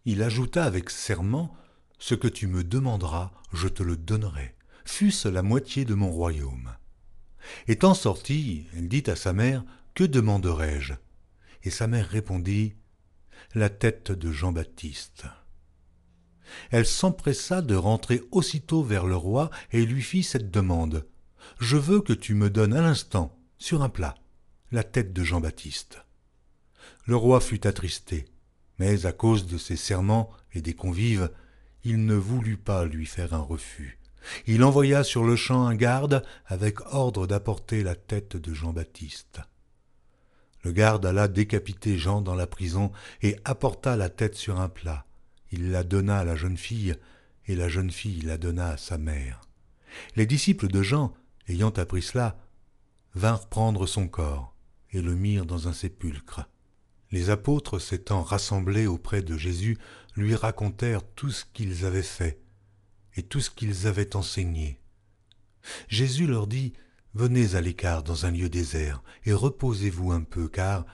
Il ajouta avec serment « Ce que tu me demanderas, je te le donnerai. Fût-ce la moitié de mon royaume. » Étant sortie, elle dit à sa mère « Que demanderai-je » Et sa mère répondit « La tête de Jean-Baptiste. » Elle s'empressa de rentrer aussitôt vers le roi et lui fit cette demande « Je veux que tu me donnes à l'instant, sur un plat, la tête de Jean-Baptiste. » Le roi fut attristé, mais à cause de ses serments et des convives, il ne voulut pas lui faire un refus. Il envoya sur le champ un garde avec ordre d'apporter la tête de Jean-Baptiste. Le garde alla décapiter Jean dans la prison et apporta la tête sur un plat. Il la donna à la jeune fille et la jeune fille la donna à sa mère. Les disciples de Jean, ayant appris cela, vinrent prendre son corps et le mirent dans un sépulcre. Les apôtres s'étant rassemblés auprès de Jésus, lui racontèrent tout ce qu'ils avaient fait et tout ce qu'ils avaient enseigné. Jésus leur dit « Venez à l'écart dans un lieu désert et reposez-vous un peu, car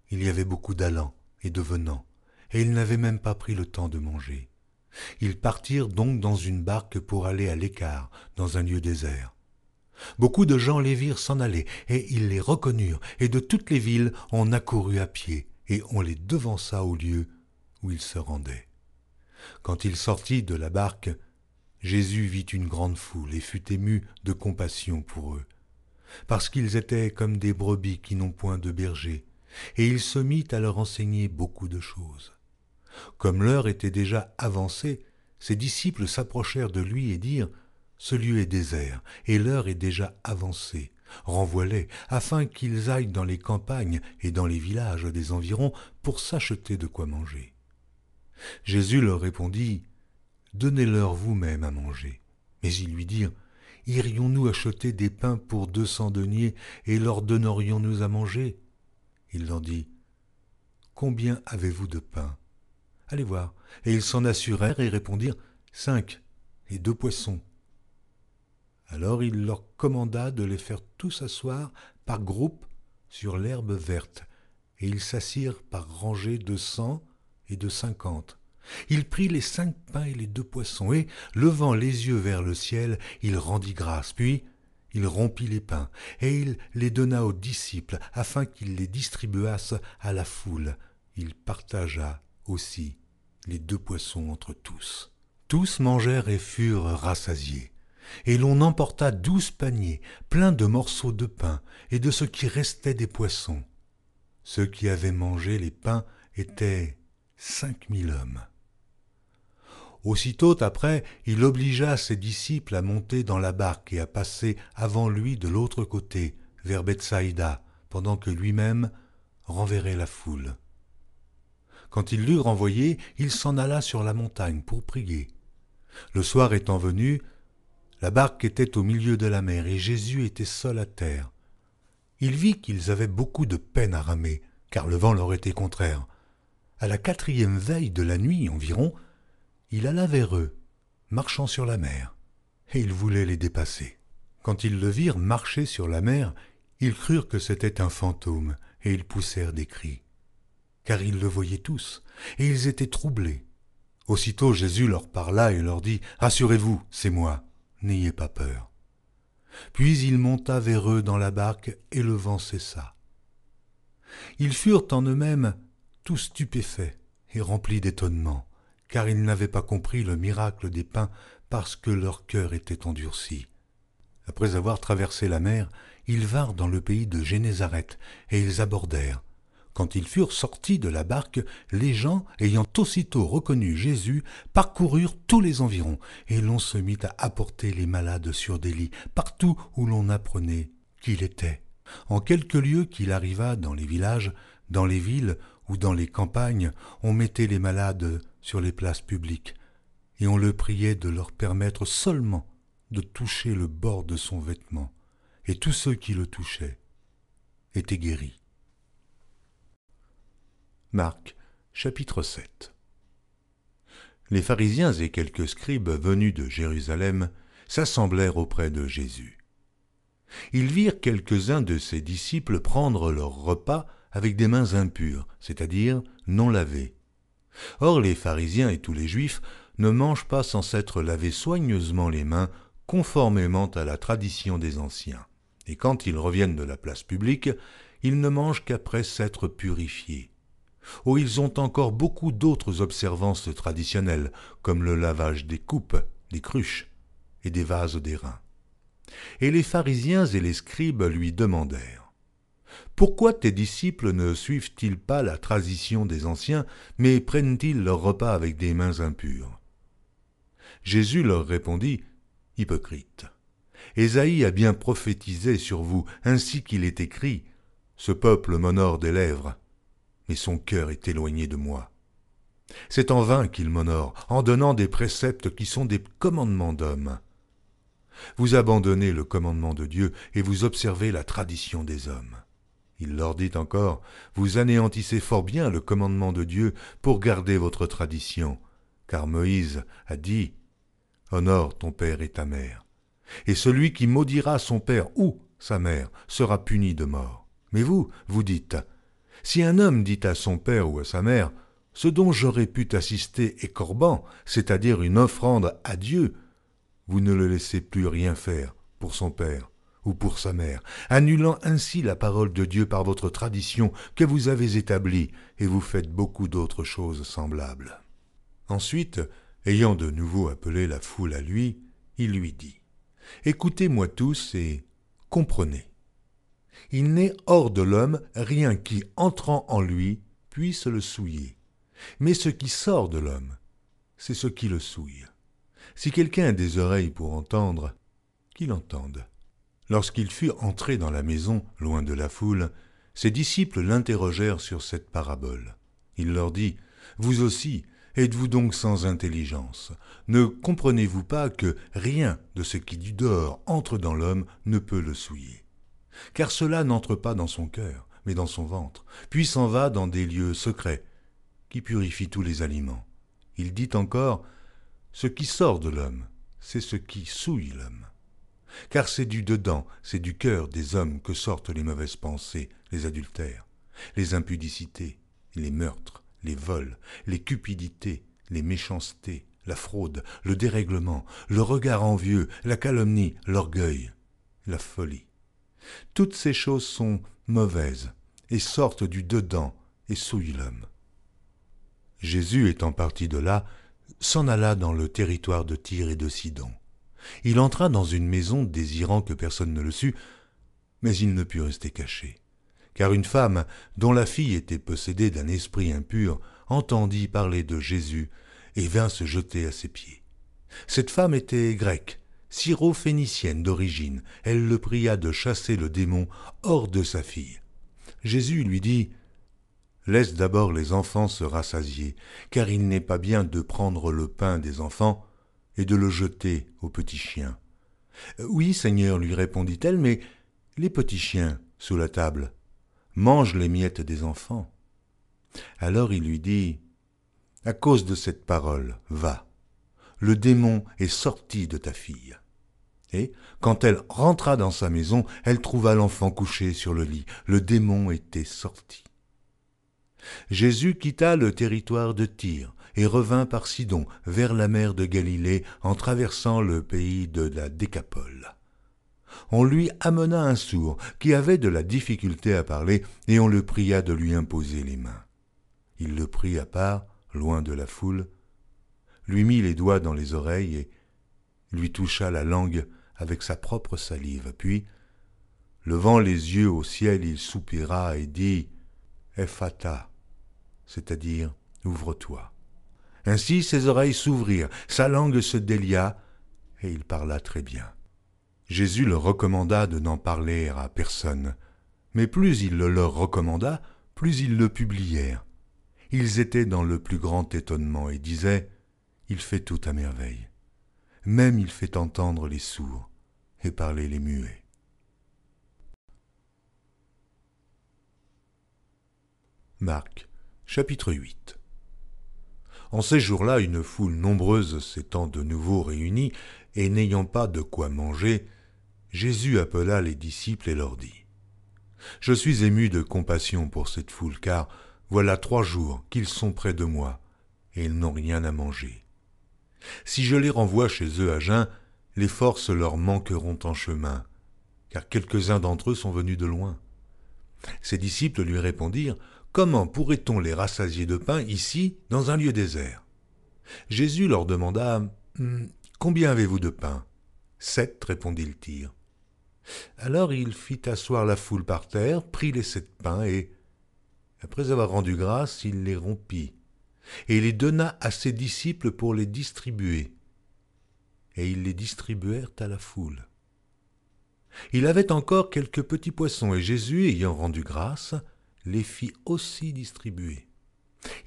il y avait beaucoup d'allants et de venants, et ils n'avaient même pas pris le temps de manger. » Ils partirent donc dans une barque pour aller à l'écart, dans un lieu désert. Beaucoup de gens les virent s'en aller, et ils les reconnurent, et de toutes les villes on accourut à pied, et on les devança au lieu où ils se rendaient. Quand il sortit de la barque, Jésus vit une grande foule et fut ému de compassion pour eux, parce qu'ils étaient comme des brebis qui n'ont point de berger, et il se mit à leur enseigner beaucoup de choses. Comme l'heure était déjà avancée, ses disciples s'approchèrent de lui et dirent « Ce lieu est désert, et l'heure est déjà avancée. Renvoie-les, afin qu'ils aillent dans les campagnes et dans les villages des environs pour s'acheter de quoi manger. » Jésus leur répondit « Donnez-leur vous-même à manger. » Mais ils lui dirent, « Irions-nous acheter des pains pour 200 deniers et leur donnerions-nous à manger ?» Il leur dit, « Combien avez-vous de pain ? Allez voir. » Et ils s'en assurèrent et répondirent, « 5 et 2 poissons. » Alors il leur commanda de les faire tous asseoir par groupes sur l'herbe verte, et ils s'assirent par rangées de 100 et de 50. Il prit les 5 pains et les 2 poissons, et, levant les yeux vers le ciel, il rendit grâce. Puis il rompit les pains, et il les donna aux disciples, afin qu'ils les distribuassent à la foule. Il partagea aussi les 2 poissons entre tous. Tous mangèrent et furent rassasiés. Et l'on emporta 12 paniers, pleins de morceaux de pain et de ce qui restait des poissons. Ceux qui avaient mangé les pains étaient 5000 hommes. Aussitôt après, il obligea ses disciples à monter dans la barque et à passer avant lui de l'autre côté, vers Bethsaïda, pendant que lui-même renverrait la foule. Quand il l'eut renvoyé, il s'en alla sur la montagne pour prier. Le soir étant venu, la barque était au milieu de la mer et Jésus était seul à terre. Il vit qu'ils avaient beaucoup de peine à ramer, car le vent leur était contraire. À la 4e veille de la nuit environ, il alla vers eux, marchant sur la mer, et il voulait les dépasser. Quand ils le virent marcher sur la mer, ils crurent que c'était un fantôme, et ils poussèrent des cris. Car ils le voyaient tous, et ils étaient troublés. Aussitôt Jésus leur parla et leur dit, « Rassurez-vous, c'est moi, n'ayez pas peur. » Puis il monta vers eux dans la barque, et le vent cessa. Ils furent en eux-mêmes tous stupéfaits et remplis d'étonnement, car ils n'avaient pas compris le miracle des pains parce que leur cœur était endurci. Après avoir traversé la mer, ils vinrent dans le pays de Génézareth, et ils abordèrent. Quand ils furent sortis de la barque, les gens, ayant aussitôt reconnu Jésus, parcoururent tous les environs, et l'on se mit à apporter les malades sur des lits, partout où l'on apprenait qu'il était. En quelques lieues qu'il arriva dans les villages, dans les villes ou dans les campagnes, on mettait les malades sur les places publiques, et on le priait de leur permettre seulement de toucher le bord de son vêtement, et tous ceux qui le touchaient étaient guéris. Marc, chapitre 7. Les pharisiens et quelques scribes venus de Jérusalem s'assemblèrent auprès de Jésus. Ils virent quelques-uns de ses disciples prendre leur repas avec des mains impures, c'est-à-dire non lavées. Or les pharisiens et tous les juifs ne mangent pas sans s'être lavés soigneusement les mains, conformément à la tradition des anciens. Et quand ils reviennent de la place publique, ils ne mangent qu'après s'être purifiés. Oh, ils ont encore beaucoup d'autres observances traditionnelles, comme le lavage des coupes, des cruches et des vases d'airain. Et les pharisiens et les scribes lui demandèrent, « Pourquoi tes disciples ne suivent-ils pas la tradition des anciens, mais prennent-ils leur repas avec des mains impures ?» Jésus leur répondit, « Hypocrites, Ésaïe a bien prophétisé sur vous, ainsi qu'il est écrit, « Ce peuple m'honore des lèvres, mais son cœur est éloigné de moi. » C'est en vain qu'il m'honore, en donnant des préceptes qui sont des commandements d'hommes. Vous abandonnez le commandement de Dieu et vous observez la tradition des hommes. Il leur dit encore, vous anéantissez fort bien le commandement de Dieu pour garder votre tradition, car Moïse a dit, honore ton père et ta mère. Et celui qui maudira son père ou sa mère sera puni de mort. Mais vous, vous dites, si un homme dit à son père ou à sa mère, ce dont j'aurais pu t'assister est corban, c'est-à-dire une offrande à Dieu, vous ne le laissez plus rien faire pour son père ou pour sa mère, annulant ainsi la parole de Dieu par votre tradition que vous avez établie, et vous faites beaucoup d'autres choses semblables. Ensuite, ayant de nouveau appelé la foule à lui, il lui dit, « Écoutez-moi tous et comprenez. Il n'est hors de l'homme rien qui, entrant en lui, puisse le souiller. Mais ce qui sort de l'homme, c'est ce qui le souille. Si quelqu'un a des oreilles pour entendre, qu'il entende. » Lorsqu'il fut entré dans la maison, loin de la foule, ses disciples l'interrogèrent sur cette parabole. Il leur dit, « Vous aussi, Êtes-vous donc sans intelligence? Ne comprenez-vous pas que rien de ce qui du dehors entre dans l'homme ne peut le souiller? Car cela n'entre pas dans son cœur, mais dans son ventre, puis s'en va dans des lieux secrets, qui purifient tous les aliments. Il dit encore, ce qui sort de l'homme, c'est ce qui souille l'homme. Car c'est du dedans, c'est du cœur des hommes que sortent les mauvaises pensées, les adultères, les impudicités, les meurtres, les vols, les cupidités, les méchancetés, la fraude, le dérèglement, le regard envieux, la calomnie, l'orgueil, la folie. Toutes ces choses sont mauvaises et sortent du dedans et souillent l'homme. Jésus, étant parti de là, s'en alla dans le territoire de Tyr et de Sidon. Il entra dans une maison désirant que personne ne le sût, mais il ne put rester caché. Car une femme, dont la fille était possédée d'un esprit impur, entendit parler de Jésus et vint se jeter à ses pieds. Cette femme était grecque, syro-phénicienne d'origine. Elle le pria de chasser le démon hors de sa fille. Jésus lui dit « Laisse d'abord les enfants se rassasier, car il n'est pas bien de prendre le pain des enfants et de le jeter aux petits chiens. »« Oui, Seigneur, lui répondit-elle, mais les petits chiens, sous la table, mangent les miettes des enfants. » Alors il lui dit « À cause de cette parole, va, le démon est sorti de ta fille. » Et, quand elle rentra dans sa maison, elle trouva l'enfant couché sur le lit. Le démon était sorti. Jésus quitta le territoire de Tyr et revint par Sidon vers la mer de Galilée en traversant le pays de la Décapole. On lui amena un sourd qui avait de la difficulté à parler et on le pria de lui imposer les mains. Il le prit à part, loin de la foule, lui mit les doigts dans les oreilles et lui toucha la langue avec sa propre salive. Puis, levant les yeux au ciel, il soupira et dit « Ephata », c'est-à-dire « Ouvre-toi ». Ainsi ses oreilles s'ouvrirent, sa langue se délia, et il parla très bien. Jésus leur recommanda de n'en parler à personne, mais plus il le leur recommanda, plus ils le publièrent. Ils étaient dans le plus grand étonnement et disaient « Il fait tout à merveille. Même il fait entendre les sourds et parler les muets. » Marc, chapitre 8. En ces jours-là, une foule nombreuse s'étant de nouveau réunie et n'ayant pas de quoi manger, Jésus appela les disciples et leur dit « Je suis ému de compassion pour cette foule, car voilà 3 jours qu'ils sont près de moi, et ils n'ont rien à manger. Si je les renvoie chez eux à jeun, les forces leur manqueront en chemin, car quelques-uns d'entre eux sont venus de loin. » Ses disciples lui répondirent « Comment pourrait-on les rassasier de pain ici, dans un lieu désert ?» Jésus leur demanda « Combien avez-vous de pain ?» « 7, répondit-il. Alors il fit asseoir la foule par terre, prit les 7 pains et, après avoir rendu grâce, il les rompit et les donna à ses disciples pour les distribuer. Et ils les distribuèrent à la foule. Il avait encore quelques petits poissons, et Jésus, ayant rendu grâce, les fit aussi distribuer.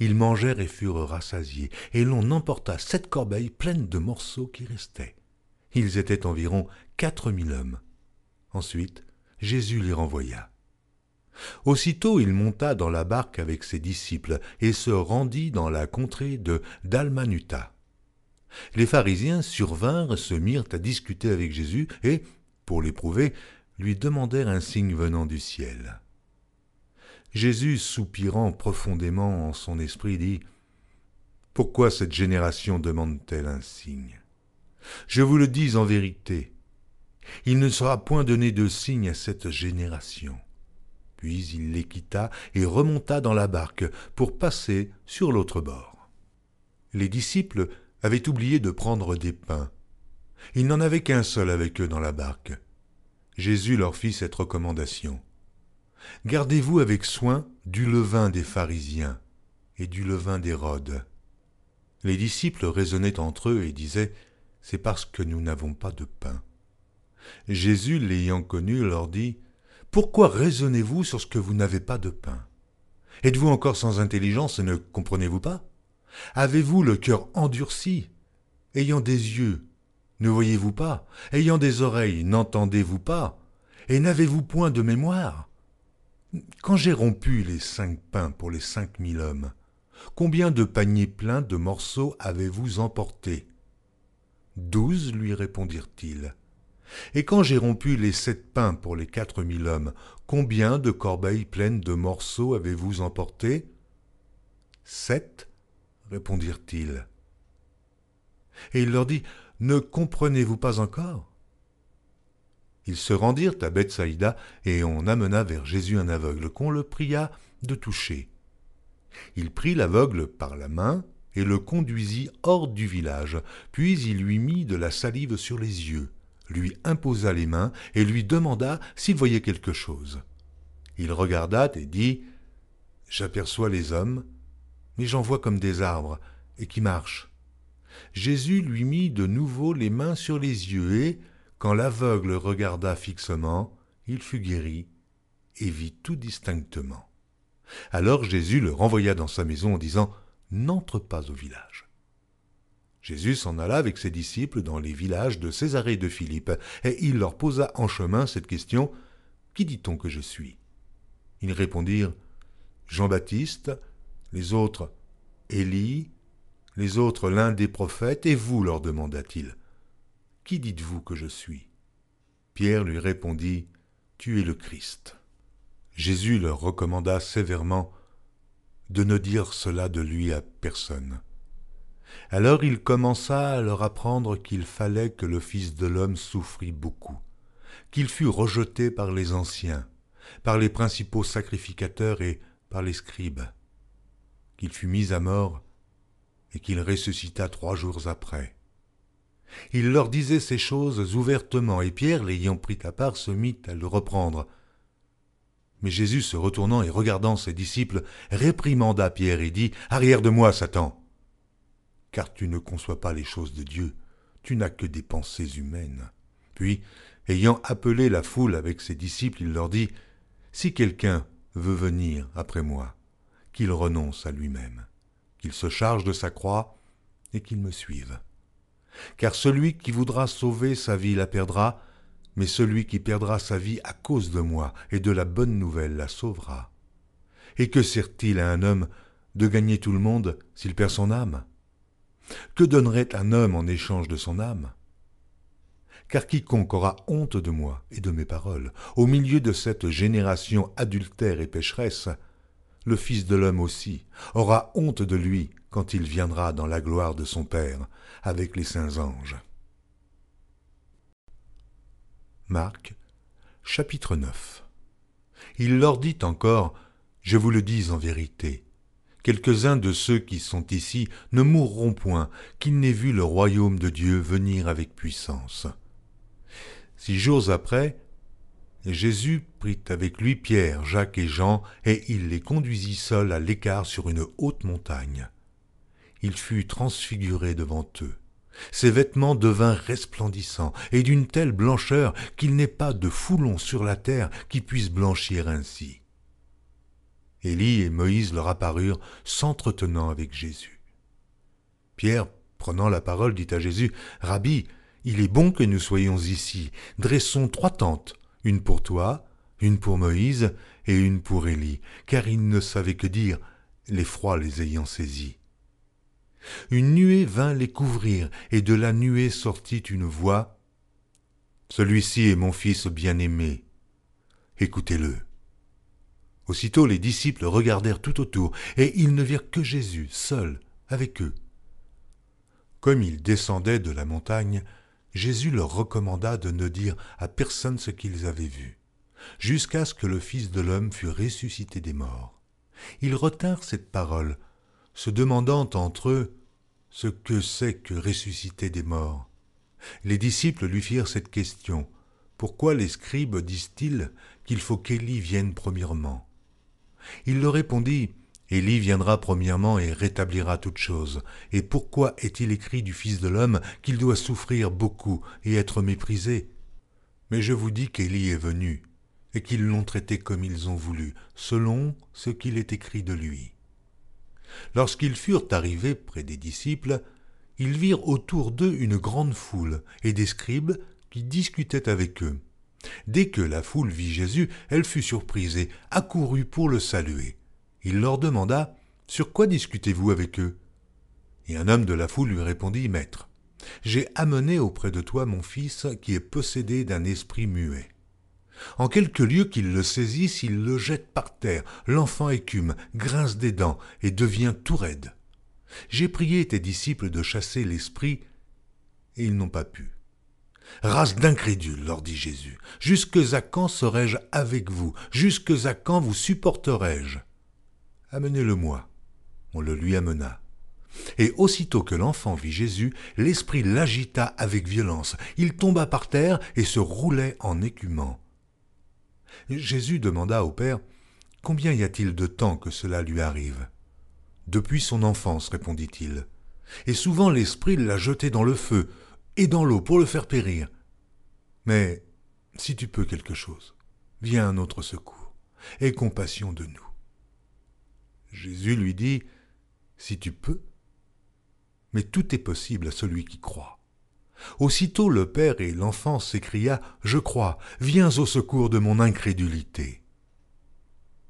Ils mangèrent et furent rassasiés, et l'on emporta 7 corbeilles pleines de morceaux qui restaient. Ils étaient environ 4000 hommes. Ensuite, Jésus les renvoya. Aussitôt il monta dans la barque avec ses disciples et se rendit dans la contrée de Dalmanuta. Les pharisiens survinrent, se mirent à discuter avec Jésus et, pour l'éprouver, lui demandèrent un signe venant du ciel. Jésus, soupirant profondément en son esprit, dit « Pourquoi cette génération demande-t-elle un signe ? Je vous le dis en vérité, il ne sera point donné de signe à cette génération. » Puis il les quitta et remonta dans la barque pour passer sur l'autre bord. Les disciples avaient oublié de prendre des pains. Il n'en avait qu'un seul avec eux dans la barque. Jésus leur fit cette recommandation. « Gardez-vous avec soin du levain des pharisiens et du levain d'Hérode. » Les disciples raisonnaient entre eux et disaient « C'est parce que nous n'avons pas de pain. » Jésus, l'ayant connu, leur dit « Pourquoi raisonnez-vous sur ce que vous n'avez pas de pain ? Êtes-vous encore sans intelligence et ne comprenez-vous pas ? Avez-vous le cœur endurci? Ayant des yeux, ne voyez-vous pas? Ayant des oreilles, n'entendez-vous pas? Et n'avez-vous point de mémoire? Quand j'ai rompu les 5 pains pour les 5000 hommes, combien de paniers pleins de morceaux avez-vous emportés? 12, lui répondirent-ils. Et quand j'ai rompu les 7 pains pour les 4000 hommes, combien de corbeilles pleines de morceaux avez-vous emportés? 7, répondirent-ils. Et il leur dit, ne comprenez-vous pas encore? Ils se rendirent à Bethsaïda, et on amena vers Jésus un aveugle, qu'on le pria de toucher. Il prit l'aveugle par la main, et le conduisit hors du village, puis il lui mit de la salive sur les yeux, lui imposa les mains, et lui demanda s'il voyait quelque chose. Il regarda et dit, « J'aperçois les hommes, mais j'en vois comme des arbres, et qui marchent. » Jésus lui mit de nouveau les mains sur les yeux, et, quand l'aveugle regarda fixement, il fut guéri, et vit tout distinctement. Alors Jésus le renvoya dans sa maison en disant, « N'entre pas au village. » Jésus s'en alla avec ses disciples dans les villages de Césarée de Philippe, et il leur posa en chemin cette question, « Qui dit-on que je suis ?» Ils répondirent, « Jean-Baptiste, les autres, Élie, les autres l'un des prophètes, et vous, leur demanda-t-il, « Qui dites-vous que je suis ?» Pierre lui répondit, « Tu es le Christ. » Jésus leur recommanda sévèrement de ne dire cela de lui à personne. Alors il commença à leur apprendre qu'il fallait que le Fils de l'homme souffrit beaucoup, qu'il fût rejeté par les anciens, par les principaux sacrificateurs et par les scribes, qu'il fût mis à mort et qu'il ressuscita 3 jours après. Il leur disait ces choses ouvertement, et Pierre, l'ayant pris à part, se mit à le reprendre. Mais Jésus, se retournant et regardant ses disciples, réprimanda Pierre et dit, « Arrière de moi, Satan ! Car tu ne conçois pas les choses de Dieu, tu n'as que des pensées humaines. » Puis, ayant appelé la foule avec ses disciples, il leur dit, « Si quelqu'un veut venir après moi, qu'il renonce à lui-même, qu'il se charge de sa croix et qu'il me suive. Car celui qui voudra sauver sa vie la perdra, mais celui qui perdra sa vie à cause de moi et de la bonne nouvelle la sauvera. Et que sert-il à un homme de gagner tout le monde s'il perd son âme? Que donnerait un homme en échange de son âme? Car quiconque aura honte de moi et de mes paroles, au milieu de cette génération adultère et pécheresse, le Fils de l'homme aussi aura honte de lui quand il viendra dans la gloire de son Père avec les saints anges. Marc, chapitre 9. Il leur dit encore, « Je vous le dis en vérité, quelques-uns de ceux qui sont ici ne mourront point, qu'ils n'aient vu le royaume de Dieu venir avec puissance. » 6 jours après, Jésus prit avec lui Pierre, Jacques et Jean, et il les conduisit seuls à l'écart sur une haute montagne. Il fut transfiguré devant eux. Ses vêtements devinrent resplendissants et d'une telle blancheur qu'il n'est pas de foulon sur la terre qui puisse blanchir ainsi. Élie et Moïse leur apparurent, s'entretenant avec Jésus. Pierre, prenant la parole, dit à Jésus, « Rabbi, il est bon que nous soyons ici. Dressons 3 tentes, une pour toi, une pour Moïse et une pour Élie, car ils ne savaient que dire, l'effroi les ayant saisis. » Une nuée vint les couvrir, et de la nuée sortit une voix. « Celui-ci est mon fils bien-aimé. Écoutez-le. » Aussitôt les disciples regardèrent tout autour, et ils ne virent que Jésus, seul, avec eux. Comme ils descendaient de la montagne, Jésus leur recommanda de ne dire à personne ce qu'ils avaient vu, jusqu'à ce que le Fils de l'homme fût ressuscité des morts. Ils retinrent cette parole, se demandant entre eux ce que c'est que ressusciter des morts. Les disciples lui firent cette question, « Pourquoi les scribes disent-ils qu'il faut qu'Élie vienne premièrement ?» Il leur répondit, « Élie viendra premièrement et rétablira toutes choses. Et pourquoi est-il écrit du Fils de l'homme qu'il doit souffrir beaucoup et être méprisé? Mais je vous dis qu'Élie est venu, et qu'ils l'ont traité comme ils ont voulu, selon ce qu'il est écrit de lui. Lorsqu'ils furent arrivés près des disciples, ils virent autour d'eux une grande foule et des scribes qui discutaient avec eux. Dès que la foule vit Jésus, elle fut surprise et accourut pour le saluer. Il leur demanda « Sur quoi discutez-vous avec eux ?» Et un homme de la foule lui répondit « Maître, j'ai amené auprès de toi mon fils qui est possédé d'un esprit muet. En quelque lieu qu'il le saisisse, il le jette par terre. L'enfant écume, grince des dents et devient tout raide. J'ai prié tes disciples de chasser l'esprit, et ils n'ont pas pu. Race d'incrédules, leur dit Jésus, jusque à quand serai-je avec vous? Jusque à quand vous supporterai-je? Amenez-le-moi. On le lui amena. Et aussitôt que l'enfant vit Jésus, l'esprit l'agita avec violence. Il tomba par terre et se roulait en écumant. Jésus demanda au Père, « Combien y a-t-il de temps que cela lui arrive ?» « Depuis son enfance, répondit-il. Et souvent l'esprit l'a jeté dans le feu et dans l'eau pour le faire périr. Mais si tu peux quelque chose, viens à notre secours, aie compassion de nous. » Jésus lui dit, « Si tu peux, mais tout est possible à celui qui croit. » Aussitôt le père et l'enfant s'écria, « Je crois, viens au secours de mon incrédulité. »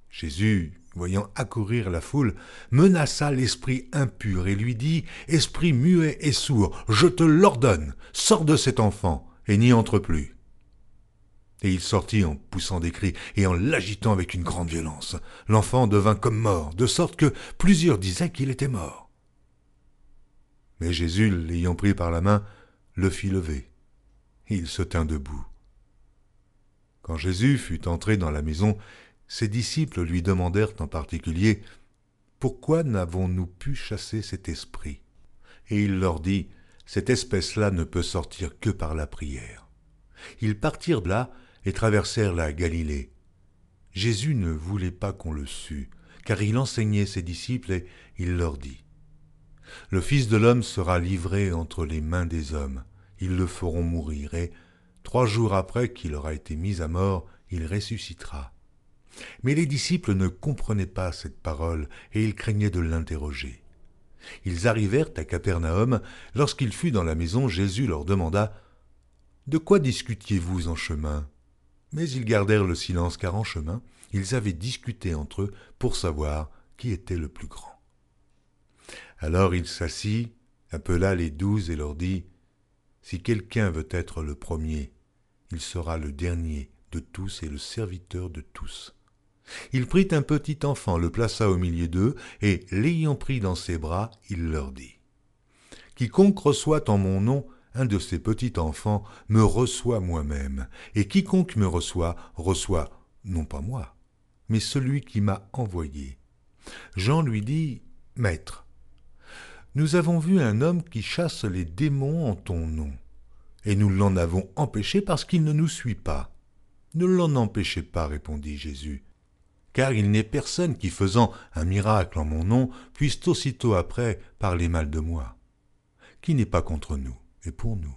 Jésus, voyant accourir la foule, menaça l'esprit impur et lui dit, « Esprit muet et sourd, je te l'ordonne, sors de cet enfant et n'y entre plus. » Et il sortit en poussant des cris et en l'agitant avec une grande violence. L'enfant devint comme mort, de sorte que plusieurs disaient qu'il était mort. Mais Jésus, l'ayant pris par la main, le fit lever. Il se tint debout. Quand Jésus fut entré dans la maison, ses disciples lui demandèrent en particulier « Pourquoi n'avons-nous pu chasser cet esprit ?» Et il leur dit « Cette espèce-là ne peut sortir que par la prière. » Ils partirent de là et traversèrent la Galilée. Jésus ne voulait pas qu'on le sût, car il enseignait ses disciples et il leur dit « Le Fils de l'homme sera livré entre les mains des hommes. Ils le feront mourir et, 3 jours après qu'il aura été mis à mort, il ressuscitera. » Mais les disciples ne comprenaient pas cette parole et ils craignaient de l'interroger. Ils arrivèrent à Capernaum. Lorsqu'il fut dans la maison, Jésus leur demanda « De quoi discutiez-vous en chemin ?» Mais ils gardèrent le silence car en chemin, ils avaient discuté entre eux pour savoir qui était le plus grand. Alors il s'assit, appela les 12 et leur dit « Si quelqu'un veut être le premier, il sera le dernier de tous et le serviteur de tous. » Il prit un petit enfant, le plaça au milieu d'eux, et l'ayant pris dans ses bras, il leur dit « Quiconque reçoit en mon nom un de ces petits enfants me reçoit moi-même, et quiconque me reçoit, reçoit non pas moi, mais celui qui m'a envoyé. » Jean lui dit « Maître, nous avons vu un homme qui chasse les démons en ton nom, et nous l'en avons empêché parce qu'il ne nous suit pas. » « Ne l'en empêchez pas, répondit Jésus, car il n'est personne qui, faisant un miracle en mon nom, puisse aussitôt après parler mal de moi. Qui n'est pas contre nous et pour nous.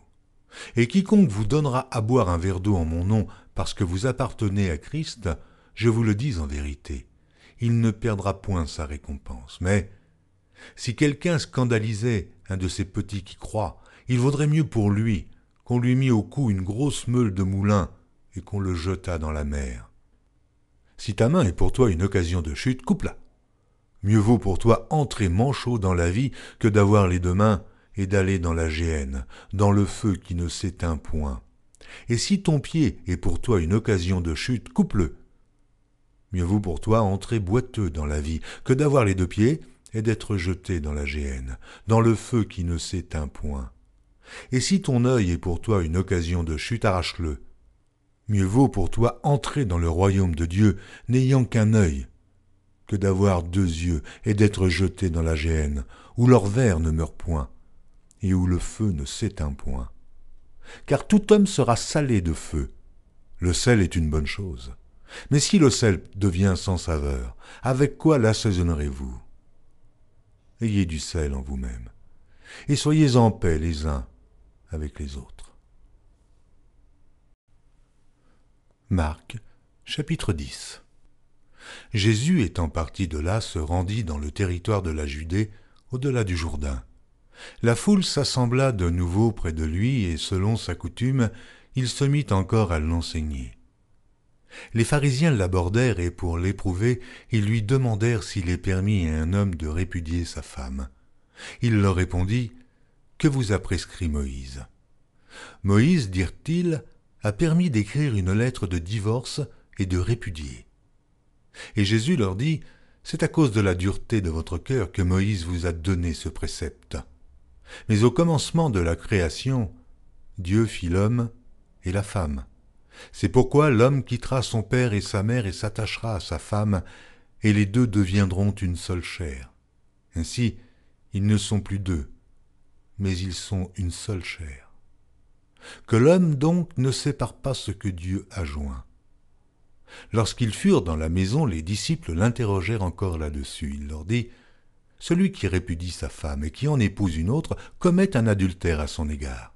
Et quiconque vous donnera à boire un verre d'eau en mon nom parce que vous appartenez à Christ, je vous le dis en vérité, il ne perdra point sa récompense. Mais si quelqu'un scandalisait un de ces petits qui croient, il vaudrait mieux pour lui qu'on lui mît au cou une grosse meule de moulin et qu'on le jetât dans la mer. Si ta main est pour toi une occasion de chute, coupe-la. Mieux vaut pour toi entrer manchot dans la vie que d'avoir les 2 mains et d'aller dans la géhenne, dans le feu qui ne s'éteint point. Et si ton pied est pour toi une occasion de chute, coupe-le. Mieux vaut pour toi entrer boiteux dans la vie que d'avoir les 2 pieds et d'être jeté dans la géhenne, dans le feu qui ne s'éteint point. Et si ton œil est pour toi une occasion de chute, arrache-le. Mieux vaut pour toi entrer dans le royaume de Dieu n'ayant qu'un œil, que d'avoir 2 yeux et d'être jeté dans la géhenne, où leur ver ne meurt point, et où le feu ne s'éteint point. Car tout homme sera salé de feu. Le sel est une bonne chose. Mais si le sel devient sans saveur, avec quoi l'assaisonnerez-vous? Ayez du sel en vous-même, et soyez en paix les uns avec les autres. Marc, chapitre 10. Jésus étant parti de là se rendit dans le territoire de la Judée, au-delà du Jourdain. La foule s'assembla de nouveau près de lui et selon sa coutume, il se mit encore à l'enseigner. Les pharisiens l'abordèrent et pour l'éprouver, ils lui demandèrent s'il est permis à un homme de répudier sa femme. Il leur répondit « Que vous a prescrit Moïse ?» Moïse, dirent-ils, a permis d'écrire une lettre de divorce et de répudier. Et Jésus leur dit « C'est à cause de la dureté de votre cœur que Moïse vous a donné ce précepte. Mais au commencement de la création, Dieu fit l'homme et la femme. C'est pourquoi l'homme quittera son père et sa mère et s'attachera à sa femme, et les deux deviendront une seule chair. Ainsi, ils ne sont plus deux, mais ils sont une seule chair. Que l'homme donc ne sépare pas ce que Dieu a joint. » Lorsqu'ils furent dans la maison, les disciples l'interrogèrent encore là-dessus. Il leur dit « Celui qui répudie sa femme et qui en épouse une autre commet un adultère à son égard.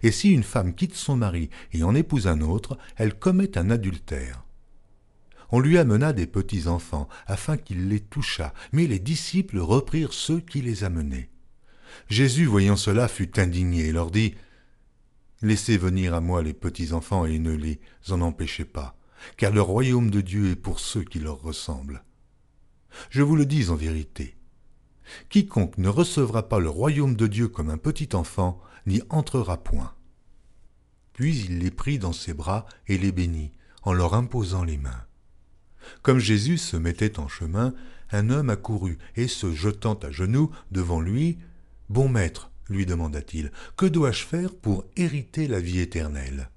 Et si une femme quitte son mari et en épouse un autre, elle commet un adultère. » On lui amena des petits-enfants, afin qu'il les touchât, mais les disciples reprirent ceux qui les amenaient. Jésus, voyant cela, fut indigné et leur dit « Laissez venir à moi les petits-enfants et ne les en empêchez pas, car le royaume de Dieu est pour ceux qui leur ressemblent. Je vous le dis en vérité, quiconque ne recevra pas le royaume de Dieu comme un petit enfant n'y entrera point. » Puis il les prit dans ses bras et les bénit, en leur imposant les mains. Comme Jésus se mettait en chemin, un homme accourut et, se jetant à genoux devant lui, « Bon maître, lui demanda-t-il, que dois-je faire pour hériter la vie éternelle ?»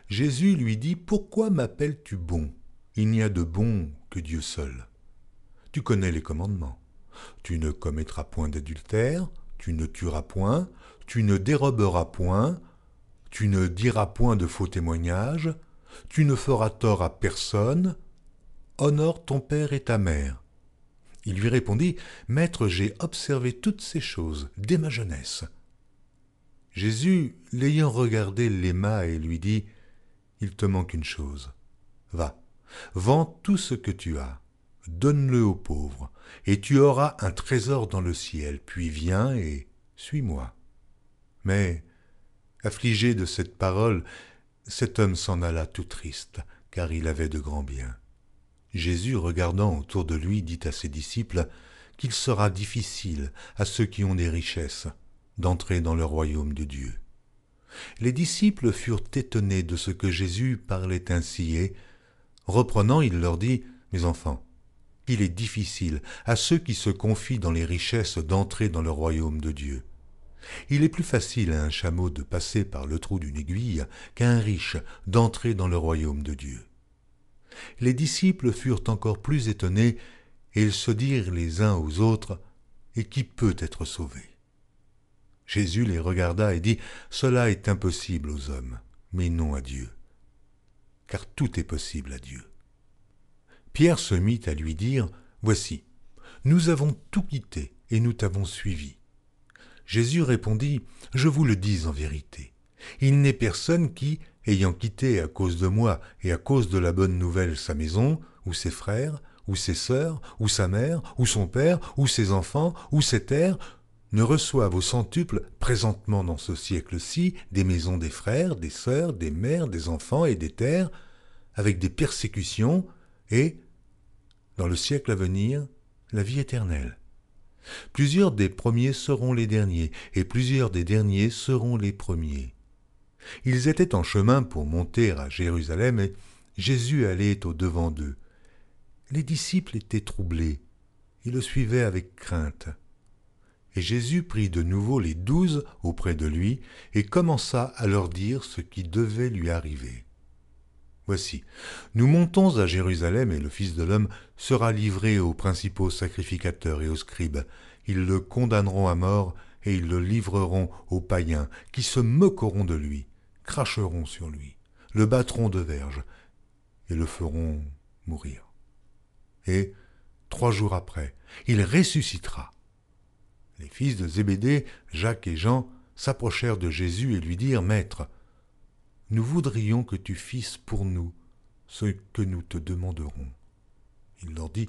Jésus lui dit « Pourquoi m'appelles-tu bon ? Il n'y a de bon que Dieu seul. Tu connais les commandements. Tu ne commettras point d'adultère, tu ne tueras point, tu ne déroberas point, tu ne diras point de faux témoignages, tu ne feras tort à personne, honore ton père et ta mère. » Il lui répondit « Maître, j'ai observé toutes ces choses dès ma jeunesse. » Jésus, l'ayant regardé, l'aima et lui dit « Il te manque une chose. Va, vends tout ce que tu as, donne-le aux pauvres, et tu auras un trésor dans le ciel, puis viens et suis-moi. » Mais, affligé de cette parole, cet homme s'en alla tout triste, car il avait de grands biens. Jésus, regardant autour de lui, dit à ses disciples qu'il sera difficile à ceux qui ont des richesses d'entrer dans le royaume de Dieu. Les disciples furent étonnés de ce que Jésus parlait ainsi et, reprenant, il leur dit « Mes enfants, il est difficile à ceux qui se confient dans les richesses d'entrer dans le royaume de Dieu. Il est plus facile à un chameau de passer par le trou d'une aiguille qu'à un riche d'entrer dans le royaume de Dieu. » Les disciples furent encore plus étonnés, et ils se dirent les uns aux autres, « Et qui peut être sauvé ?» Jésus les regarda et dit, « Cela est impossible aux hommes, mais non à Dieu, car tout est possible à Dieu. » Pierre se mit à lui dire, « Voici, nous avons tout quitté et nous t'avons suivi. » Jésus répondit, « Je vous le dis en vérité, il n'est personne qui, ayant quitté à cause de moi et à cause de la bonne nouvelle sa maison, ou ses frères, ou ses sœurs, ou sa mère, ou son père, ou ses enfants, ou ses terres, ne reçoive au centuple présentement dans ce siècle-ci des maisons des frères, des sœurs, des mères, des enfants et des terres, avec des persécutions, et, dans le siècle à venir, la vie éternelle. Plusieurs des premiers seront les derniers, et plusieurs des derniers seront les premiers. » Ils étaient en chemin pour monter à Jérusalem, et Jésus allait au-devant d'eux. Les disciples étaient troublés, ils le suivaient avec crainte. Et Jésus prit de nouveau les 12 auprès de lui, et commença à leur dire ce qui devait lui arriver. « Voici, nous montons à Jérusalem, et le Fils de l'homme sera livré aux principaux sacrificateurs et aux scribes. Ils le condamneront à mort, et ils le livreront aux païens, qui se moqueront de lui, cracheront sur lui, le battront de verges, et le feront mourir. Et, 3 jours après, il ressuscitera. » Les fils de Zébédée, Jacques et Jean, s'approchèrent de Jésus et lui dirent « Maître, nous voudrions que tu fisses pour nous ce que nous te demanderons. » Il leur dit,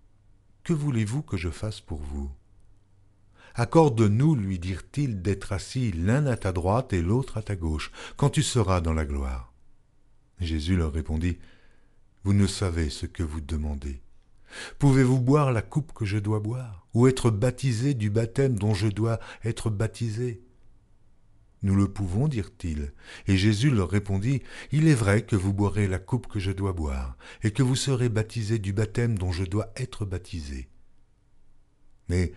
« Que voulez-vous que je fasse pour vous ?» « Accorde-nous, lui dirent-ils, d'être assis l'un à ta droite et l'autre à ta gauche, quand tu seras dans la gloire. » Jésus leur répondit, « Vous ne savez ce que vous demandez. Pouvez-vous boire la coupe que je dois boire, ou être baptisé du baptême dont je dois être baptisé ?» Nous le pouvons, dirent-ils. Et Jésus leur répondit, « Il est vrai que vous boirez la coupe que je dois boire, et que vous serez baptisés du baptême dont je dois être baptisé. Mais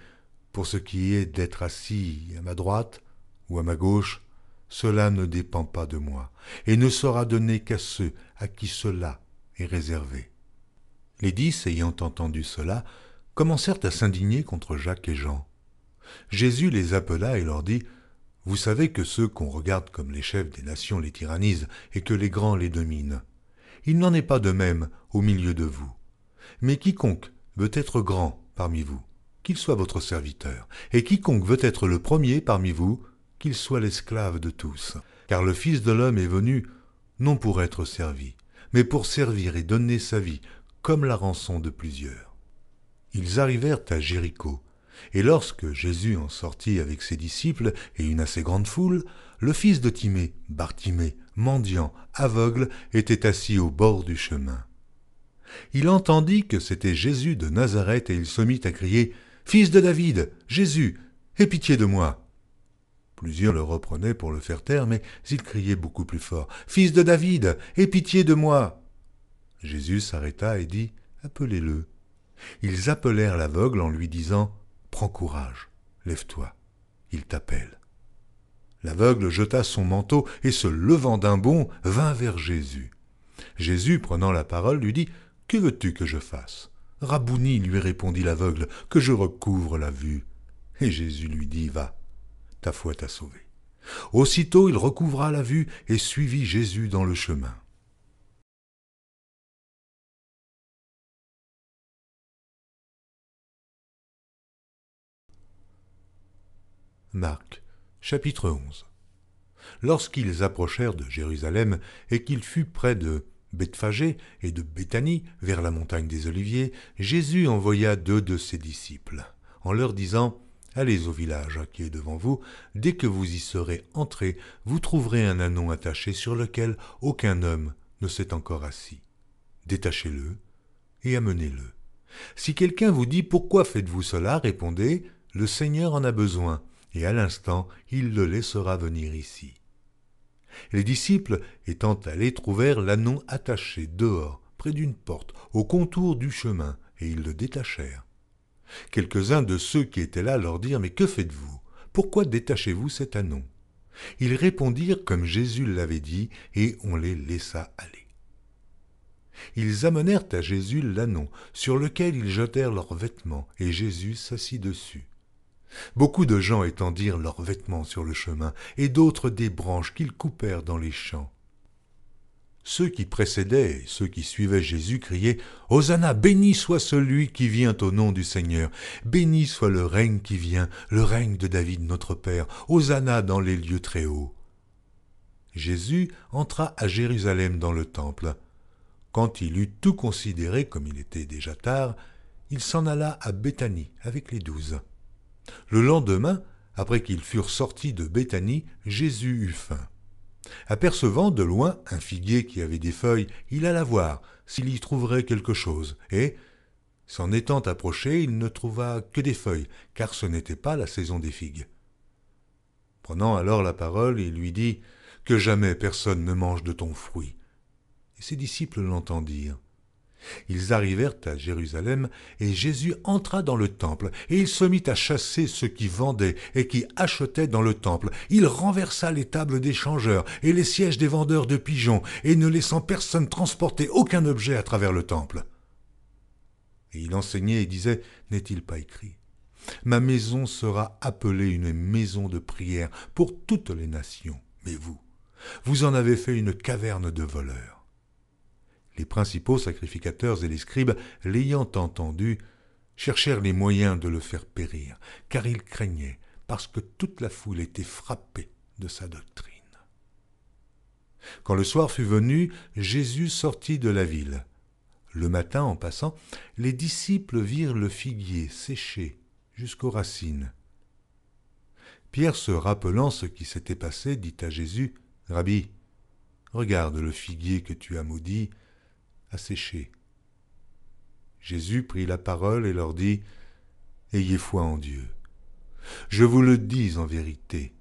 pour ce qui est d'être assis à ma droite ou à ma gauche, cela ne dépend pas de moi, et ne sera donné qu'à ceux à qui cela est réservé. » Les 10, ayant entendu cela, commencèrent à s'indigner contre Jacques et Jean. Jésus les appela et leur dit, « Vous savez que ceux qu'on regarde comme les chefs des nations les tyrannisent et que les grands les dominent. Il n'en est pas de même au milieu de vous. Mais quiconque veut être grand parmi vous, qu'il soit votre serviteur, et quiconque veut être le premier parmi vous, qu'il soit l'esclave de tous. Car le Fils de l'homme est venu, non pour être servi, mais pour servir et donner sa vie, comme la rançon de plusieurs. » Ils arrivèrent à Jéricho, et lorsque Jésus en sortit avec ses disciples et une assez grande foule, le fils de Timée, Bartimée, mendiant, aveugle, était assis au bord du chemin. Il entendit que c'était Jésus de Nazareth et il se mit à crier « Fils de David, Jésus, aie pitié de moi !» Plusieurs le reprenaient pour le faire taire, mais il criait beaucoup plus fort « Fils de David, aie pitié de moi !» Jésus s'arrêta et dit « Appelez-le. » Ils appelèrent l'aveugle en lui disant « Prends courage, lève-toi, il t'appelle. » L'aveugle jeta son manteau et se levant d'un bond, vint vers Jésus. Jésus, prenant la parole, lui dit « Que veux-tu que je fasse ?» « Rabouni, lui répondit l'aveugle, que je recouvre la vue. » Et Jésus lui dit « Va, ta foi t'a sauvé. » Aussitôt il recouvra la vue et suivit Jésus dans le chemin. Marc, chapitre 11. Lorsqu'ils approchèrent de Jérusalem et qu'il fut près de Bethphagée et de Béthanie, vers la montagne des Oliviers, Jésus envoya 2 de ses disciples, en leur disant « Allez au village qui est devant vous, dès que vous y serez entrés, vous trouverez un ânon attaché sur lequel aucun homme ne s'est encore assis. Détachez-le et amenez-le. Si quelqu'un vous dit « Pourquoi faites-vous cela ?» répondez « Le Seigneur en a besoin. » Et à l'instant, il le laissera venir ici. Les disciples, étant allés, trouvèrent l'ânon attaché dehors, près d'une porte, au contour du chemin, et ils le détachèrent. Quelques-uns de ceux qui étaient là leur dirent « Mais que faites-vous? Pourquoi détachez-vous cet ânon ?» Ils répondirent comme Jésus l'avait dit, et on les laissa aller. Ils amenèrent à Jésus l'ânon, sur lequel ils jetèrent leurs vêtements, et Jésus s'assit dessus. Beaucoup de gens étendirent leurs vêtements sur le chemin, et d'autres des branches qu'ils coupèrent dans les champs. Ceux qui précédaient et ceux qui suivaient Jésus criaient « Hosanna, béni soit celui qui vient au nom du Seigneur, béni soit le règne qui vient, le règne de David notre Père, Hosanna dans les lieux très hauts. » Jésus entra à Jérusalem dans le temple. Quand il eut tout considéré, comme il était déjà tard, il s'en alla à Béthanie avec les 12. Le lendemain, après qu'ils furent sortis de Béthanie, Jésus eut faim. Apercevant de loin un figuier qui avait des feuilles, il alla voir s'il y trouverait quelque chose, et, s'en étant approché, il ne trouva que des feuilles, car ce n'était pas la saison des figues. Prenant alors la parole, il lui dit « Que jamais personne ne mange de ton fruit. » Et ses disciples l'entendirent. Ils arrivèrent à Jérusalem, et Jésus entra dans le temple, et il se mit à chasser ceux qui vendaient et qui achetaient dans le temple. Il renversa les tables des changeurs et les sièges des vendeurs de pigeons, et ne laissant personne transporter aucun objet à travers le temple. Et il enseignait et disait, n'est-il pas écrit ? Ma maison sera appelée une maison de prière pour toutes les nations, mais vous en avez fait une caverne de voleurs. Les principaux sacrificateurs et les scribes, l'ayant entendu, cherchèrent les moyens de le faire périr, car ils craignaient, parce que toute la foule était frappée de sa doctrine. Quand le soir fut venu, Jésus sortit de la ville. Le matin, en passant, les disciples virent le figuier séché jusqu'aux racines. Pierre, se rappelant ce qui s'était passé, dit à Jésus, « Rabbi, regarde le figuier que tu as maudit a séché. » Jésus prit la parole et leur dit, « Ayez foi en Dieu. Je vous le dis en vérité.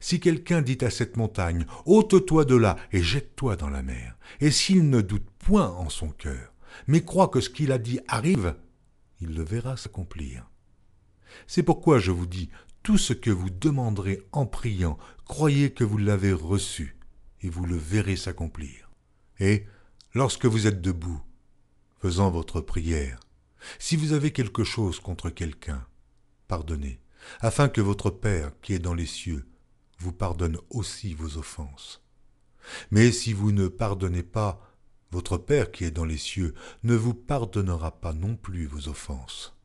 Si quelqu'un dit à cette montagne, « Ôte-toi de là et jette-toi dans la mer », et s'il ne doute point en son cœur, mais croit que ce qu'il a dit arrive, il le verra s'accomplir. C'est pourquoi je vous dis, tout ce que vous demanderez en priant, croyez que vous l'avez reçu, et vous le verrez s'accomplir. Et, lorsque vous êtes debout, faisant votre prière, si vous avez quelque chose contre quelqu'un, pardonnez, afin que votre Père qui est dans les cieux vous pardonne aussi vos offenses. Mais si vous ne pardonnez pas, votre Père qui est dans les cieux ne vous pardonnera pas non plus vos offenses. »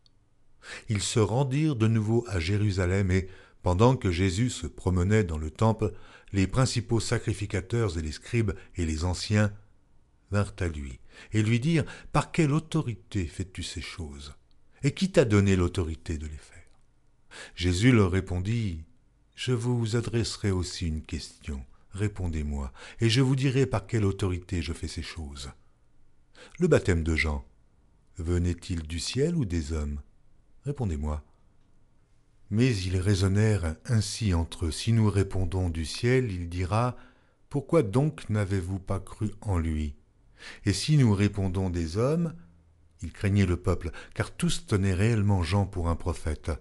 Ils se rendirent de nouveau à Jérusalem et, pendant que Jésus se promenait dans le temple, les principaux sacrificateurs et les scribes et les anciens vinrent à lui et lui dirent « Par quelle autorité fais-tu ces choses? Et qui t'a donné l'autorité de les faire ?» Jésus leur répondit « Je vous adresserai aussi une question. Répondez-moi, et je vous dirai par quelle autorité je fais ces choses. Le baptême de Jean, venait-il du ciel ou des hommes? Répondez-moi. » Mais ils raisonnèrent ainsi entre eux. Si nous répondons du ciel, il dira, « Pourquoi donc n'avez-vous pas cru en lui ?» Et si nous répondons des hommes, ils craignaient le peuple, car tous tenaient réellement Jean pour un prophète.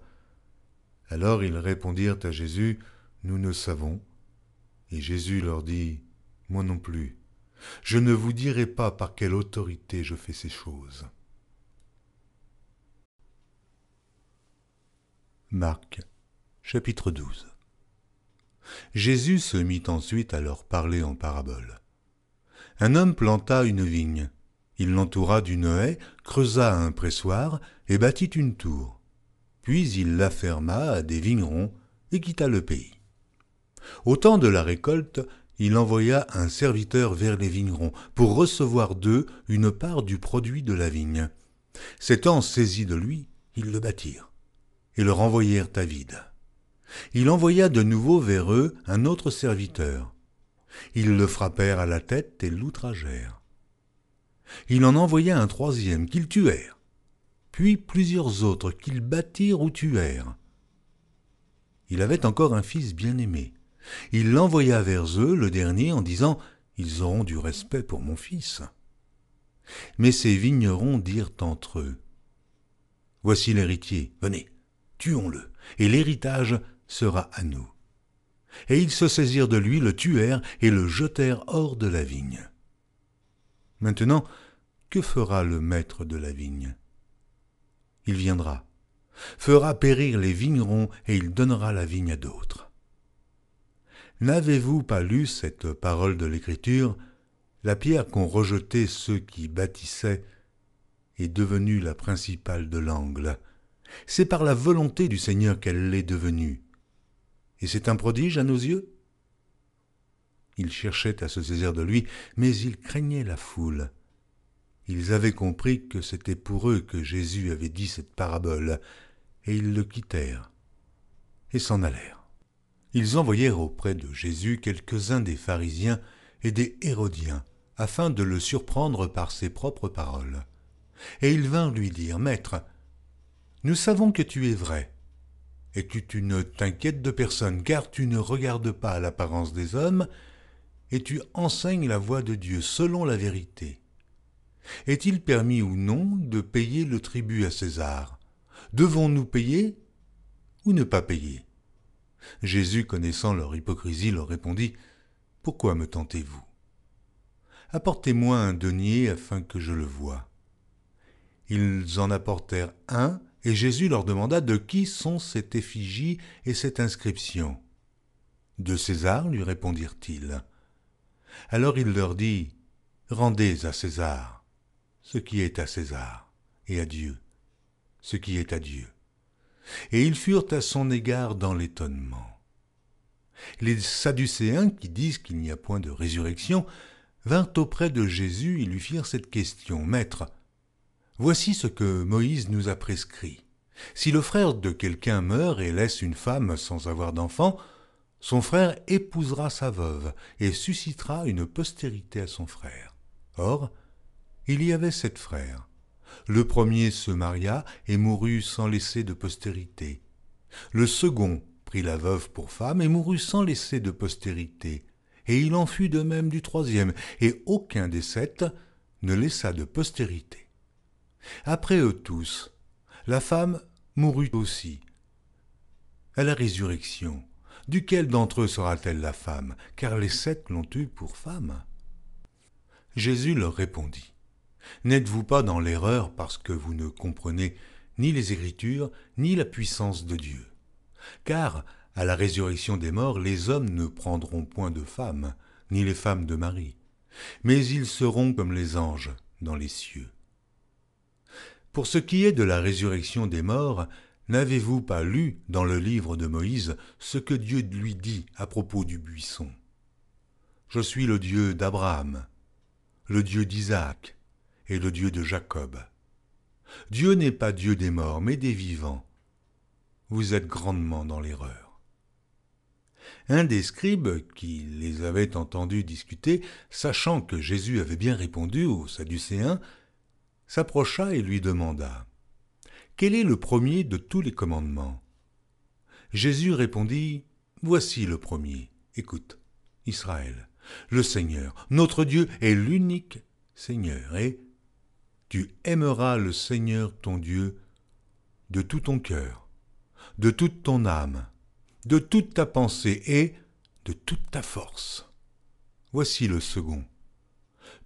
Alors ils répondirent à Jésus, « Nous ne savons. » Et Jésus leur dit, « Moi non plus. Je ne vous dirai pas par quelle autorité je fais ces choses. » Marc, chapitre 12. Jésus se mit ensuite à leur parler en parabole. Un homme planta une vigne. Il l'entoura d'une haie, creusa un pressoir et bâtit une tour. Puis il la ferma à des vignerons et quitta le pays. Au temps de la récolte, il envoya un serviteur vers les vignerons pour recevoir d'eux une part du produit de la vigne. S'étant saisis de lui, ils le battirent et le renvoyèrent à vide. Il envoya de nouveau vers eux un autre serviteur. Ils le frappèrent à la tête et l'outragèrent. Il en envoya un troisième qu'ils tuèrent, puis plusieurs autres qu'ils battirent ou tuèrent. Il avait encore un fils bien-aimé. Il l'envoya vers eux, le dernier, en disant « Ils auront du respect pour mon fils. » Mais ces vignerons dirent entre eux « Voici l'héritier, venez, tuons-le, et l'héritage sera à nous. » Et ils se saisirent de lui, le tuèrent et le jetèrent hors de la vigne. Maintenant, que fera le maître de la vigne? Il viendra, fera périr les vignerons et il donnera la vigne à d'autres. N'avez-vous pas lu cette parole de l'Écriture? La pierre qu'ont rejetée ceux qui bâtissaient est devenue la principale de l'angle. C'est par la volonté du Seigneur qu'elle l'est devenue. Et c'est un prodige à nos yeux? Ils cherchaient à se saisir de lui, mais ils craignaient la foule. Ils avaient compris que c'était pour eux que Jésus avait dit cette parabole, et ils le quittèrent et s'en allèrent. Ils envoyèrent auprès de Jésus quelques-uns des pharisiens et des hérodiens, afin de le surprendre par ses propres paroles. Et ils vinrent lui dire, « Maître, nous savons que tu es vrai, et que tu ne t'inquiètes de personne, car tu ne regardes pas à l'apparence des hommes, et tu enseignes la voie de Dieu selon la vérité. Est-il permis ou non de payer le tribut à César? Devons-nous payer ou ne pas payer ?» Jésus, connaissant leur hypocrisie, leur répondit, « Pourquoi me tentez-vous? Apportez-moi un denier afin que je le voie. » Ils en apportèrent un, et Jésus leur demanda de qui sont cette effigie et cette inscription. « De César, lui répondirent-ils. Alors il leur dit, « Rendez à César ce qui est à César, et à Dieu ce qui est à Dieu. » Et ils furent à son égard dans l'étonnement. Les Sadducéens, qui disent qu'il n'y a point de résurrection, vinrent auprès de Jésus et lui firent cette question. « Maître, voici ce que Moïse nous a prescrit. Si le frère de quelqu'un meurt et laisse une femme sans avoir d'enfant, son frère épousera sa veuve et suscitera une postérité à son frère. Or, il y avait 7 frères. Le premier se maria et mourut sans laisser de postérité. Le second prit la veuve pour femme et mourut sans laisser de postérité. Et il en fut de même du troisième, et aucun des 7 ne laissa de postérité. Après eux tous, la femme mourut aussi. À la résurrection, duquel d'entre eux sera-t-elle la femme, car les 7 l'ont eue pour femme? » Jésus leur répondit. « N'êtes-vous pas dans l'erreur parce que vous ne comprenez ni les Écritures, ni la puissance de Dieu? Car, à la résurrection des morts, les hommes ne prendront point de femmes, ni les femmes de mari, mais ils seront comme les anges dans les cieux. Pour ce qui est de la résurrection des morts, n'avez-vous pas lu dans le livre de Moïse ce que Dieu lui dit à propos du buisson? Je suis le Dieu d'Abraham, le Dieu d'Isaac et le Dieu de Jacob. Dieu n'est pas Dieu des morts, mais des vivants. Vous êtes grandement dans l'erreur. » Un des scribes qui les avait entendus discuter, sachant que Jésus avait bien répondu aux Sadducéens, s'approcha et lui demanda « Quel est le premier de tous les commandements ?» Jésus répondit « Voici le premier. Écoute, Israël, le Seigneur, notre Dieu est l'unique Seigneur, et tu aimeras le Seigneur ton Dieu de tout ton cœur, de toute ton âme, de toute ta pensée et de toute ta force. Voici le second.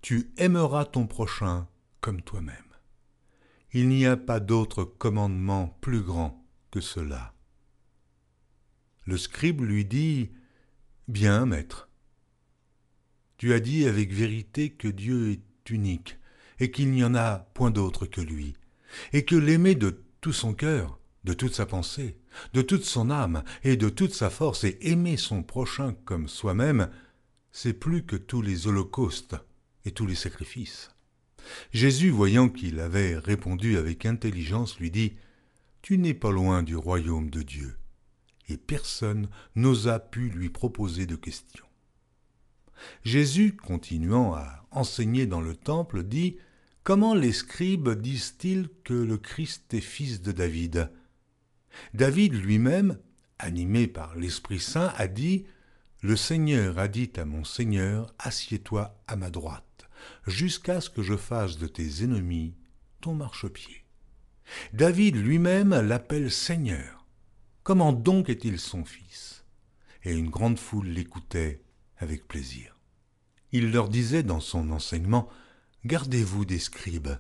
Tu aimeras ton prochain comme toi-même. Il n'y a pas d'autre commandement plus grand que cela. » Le scribe lui dit « Bien, maître, tu as dit avec vérité que Dieu est unique et qu'il n'y en a point d'autre que lui, et que l'aimer de tout son cœur, de toute sa pensée, de toute son âme et de toute sa force, et aimer son prochain comme soi-même, c'est plus que tous les holocaustes et tous les sacrifices. » Jésus, voyant qu'il avait répondu avec intelligence, lui dit « Tu n'es pas loin du royaume de Dieu. » Et personne n'osa pu lui proposer de question. Jésus, continuant à enseigner dans le temple, dit « Comment les scribes disent-ils que le Christ est fils de David ? David lui-même, animé par l'Esprit Saint, a dit « Le Seigneur a dit à mon Seigneur, assieds-toi à ma droite, jusqu'à ce que je fasse de tes ennemis ton marchepied. » David lui-même l'appelle Seigneur. Comment donc est-il son fils ? Et une grande foule l'écoutait avec plaisir. Il leur disait dans son enseignement « Gardez-vous des scribes,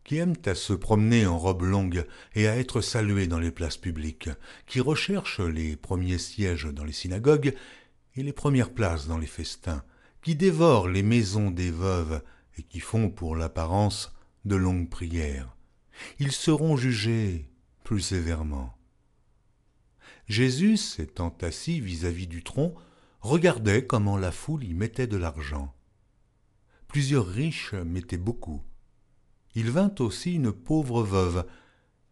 qui aiment à se promener en robe longue et à être salués dans les places publiques, qui recherchent les premiers sièges dans les synagogues et les premières places dans les festins, qui dévorent les maisons des veuves et qui font pour l'apparence de longues prières. Ils seront jugés plus sévèrement. » Jésus, s'étant assis vis-à-vis du tronc, regardait comment la foule y mettait de l'argent. Plusieurs riches mettaient beaucoup. Il vint aussi une pauvre veuve.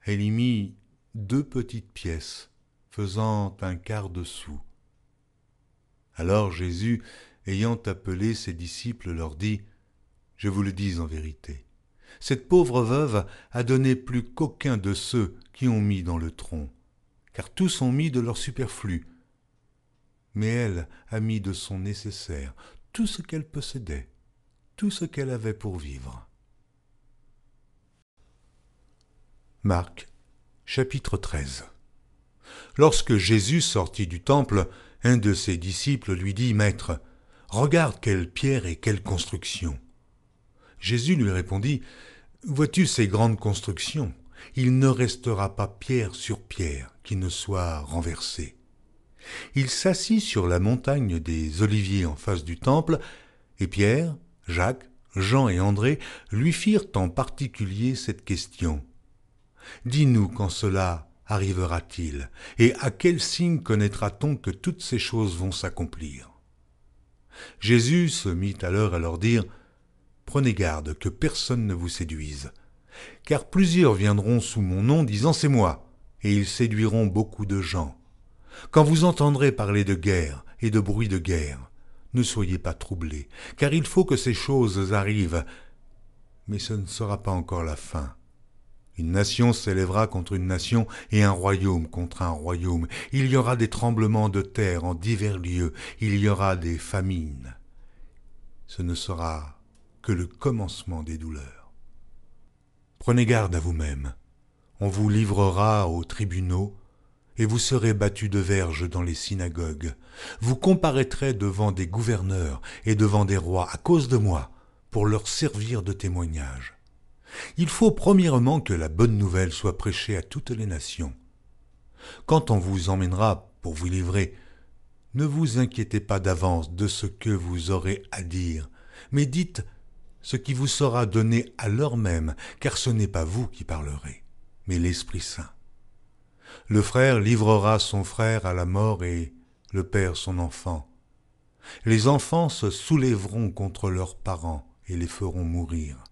Elle y mit 2 petites pièces, faisant un quart de sou. Alors Jésus, ayant appelé ses disciples, leur dit « Je vous le dis en vérité, cette pauvre veuve a donné plus qu'aucun de ceux qui ont mis dans le tronc, car tous ont mis de leur superflu. Mais elle a mis de son nécessaire, tout ce qu'elle possédait, tout ce qu'elle avait pour vivre. » Marc, chapitre 13. Lorsque Jésus sortit du temple, un de ses disciples lui dit « Maître, regarde quelle pierre et quelle construction !» Jésus lui répondit « Vois-tu ces grandes constructions ? Il ne restera pas pierre sur pierre qui ne soit renversée. » Il s'assit sur la montagne des Oliviers en face du temple, et Pierre, Jacques, Jean et André lui firent en particulier cette question. « Dis-nous quand cela arrivera-t-il, et à quel signe connaîtra-t-on que toutes ces choses vont s'accomplir ?» Jésus se mit alors à leur dire « Prenez garde que personne ne vous séduise, car plusieurs viendront sous mon nom disant « C'est moi », et ils séduiront beaucoup de gens. Quand vous entendrez parler de guerre et de bruit de guerre, ne soyez pas troublés, car il faut que ces choses arrivent, mais ce ne sera pas encore la fin. Une nation s'élèvera contre une nation et un royaume contre un royaume. Il y aura des tremblements de terre en divers lieux. Il y aura des famines. Ce ne sera que le commencement des douleurs. Prenez garde à vous-même. On vous livrera aux tribunaux et vous serez battus de verges dans les synagogues. Vous comparaîtrez devant des gouverneurs et devant des rois à cause de moi, pour leur servir de témoignage. Il faut premièrement que la bonne nouvelle soit prêchée à toutes les nations. Quand on vous emmènera pour vous livrer, ne vous inquiétez pas d'avance de ce que vous aurez à dire, mais dites ce qui vous sera donné à l'heure même, car ce n'est pas vous qui parlerez, mais l'Esprit Saint. Le frère livrera son frère à la mort et le père son enfant. Les enfants se soulèveront contre leurs parents et les feront mourir.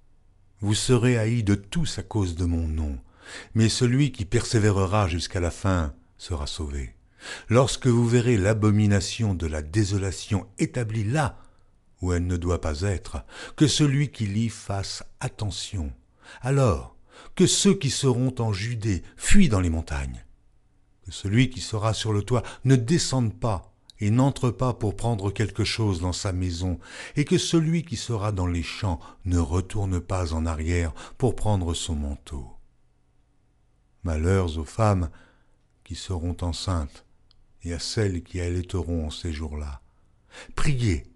Vous serez haïs de tous à cause de mon nom, mais celui qui persévérera jusqu'à la fin sera sauvé. Lorsque vous verrez l'abomination de la désolation établie là où elle ne doit pas être, que celui qui lit fasse attention. Alors, que ceux qui seront en Judée fuient dans les montagnes. Que celui qui sera sur le toit ne descende pas et n'entre pas pour prendre quelque chose dans sa maison, et que celui qui sera dans les champs ne retourne pas en arrière pour prendre son manteau. Malheurs aux femmes qui seront enceintes et à celles qui allaiteront en ces jours-là. Priez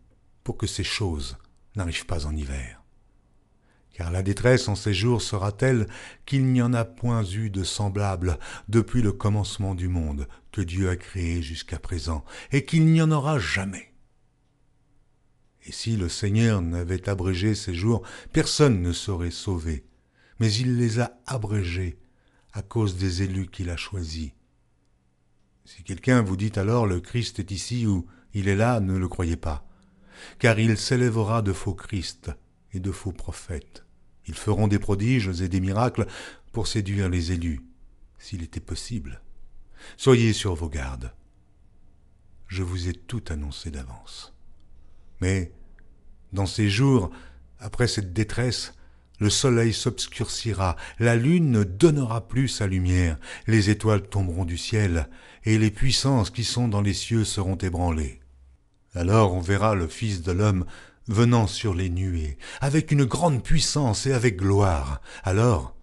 pour que ces choses n'arrivent pas en hiver. Car la détresse en ces jours sera telle qu'il n'y en a point eu de semblable depuis le commencement du monde que Dieu a créé jusqu'à présent, et qu'il n'y en aura jamais. Et si le Seigneur n'avait abrégé ces jours, personne ne serait sauvé, mais il les a abrégés à cause des élus qu'il a choisis. Si quelqu'un vous dit alors le Christ est ici ou il est là, ne le croyez pas, car il s'élèvera de faux Christ et de faux prophètes. Ils feront des prodiges et des miracles pour séduire les élus, s'il était possible. Soyez sur vos gardes. Je vous ai tout annoncé d'avance. Mais, dans ces jours, après cette détresse, le soleil s'obscurcira, la lune ne donnera plus sa lumière, les étoiles tomberont du ciel, et les puissances qui sont dans les cieux seront ébranlées. Alors on verra le Fils de l'homme venant sur les nuées, avec une grande puissance et avec gloire. Alors,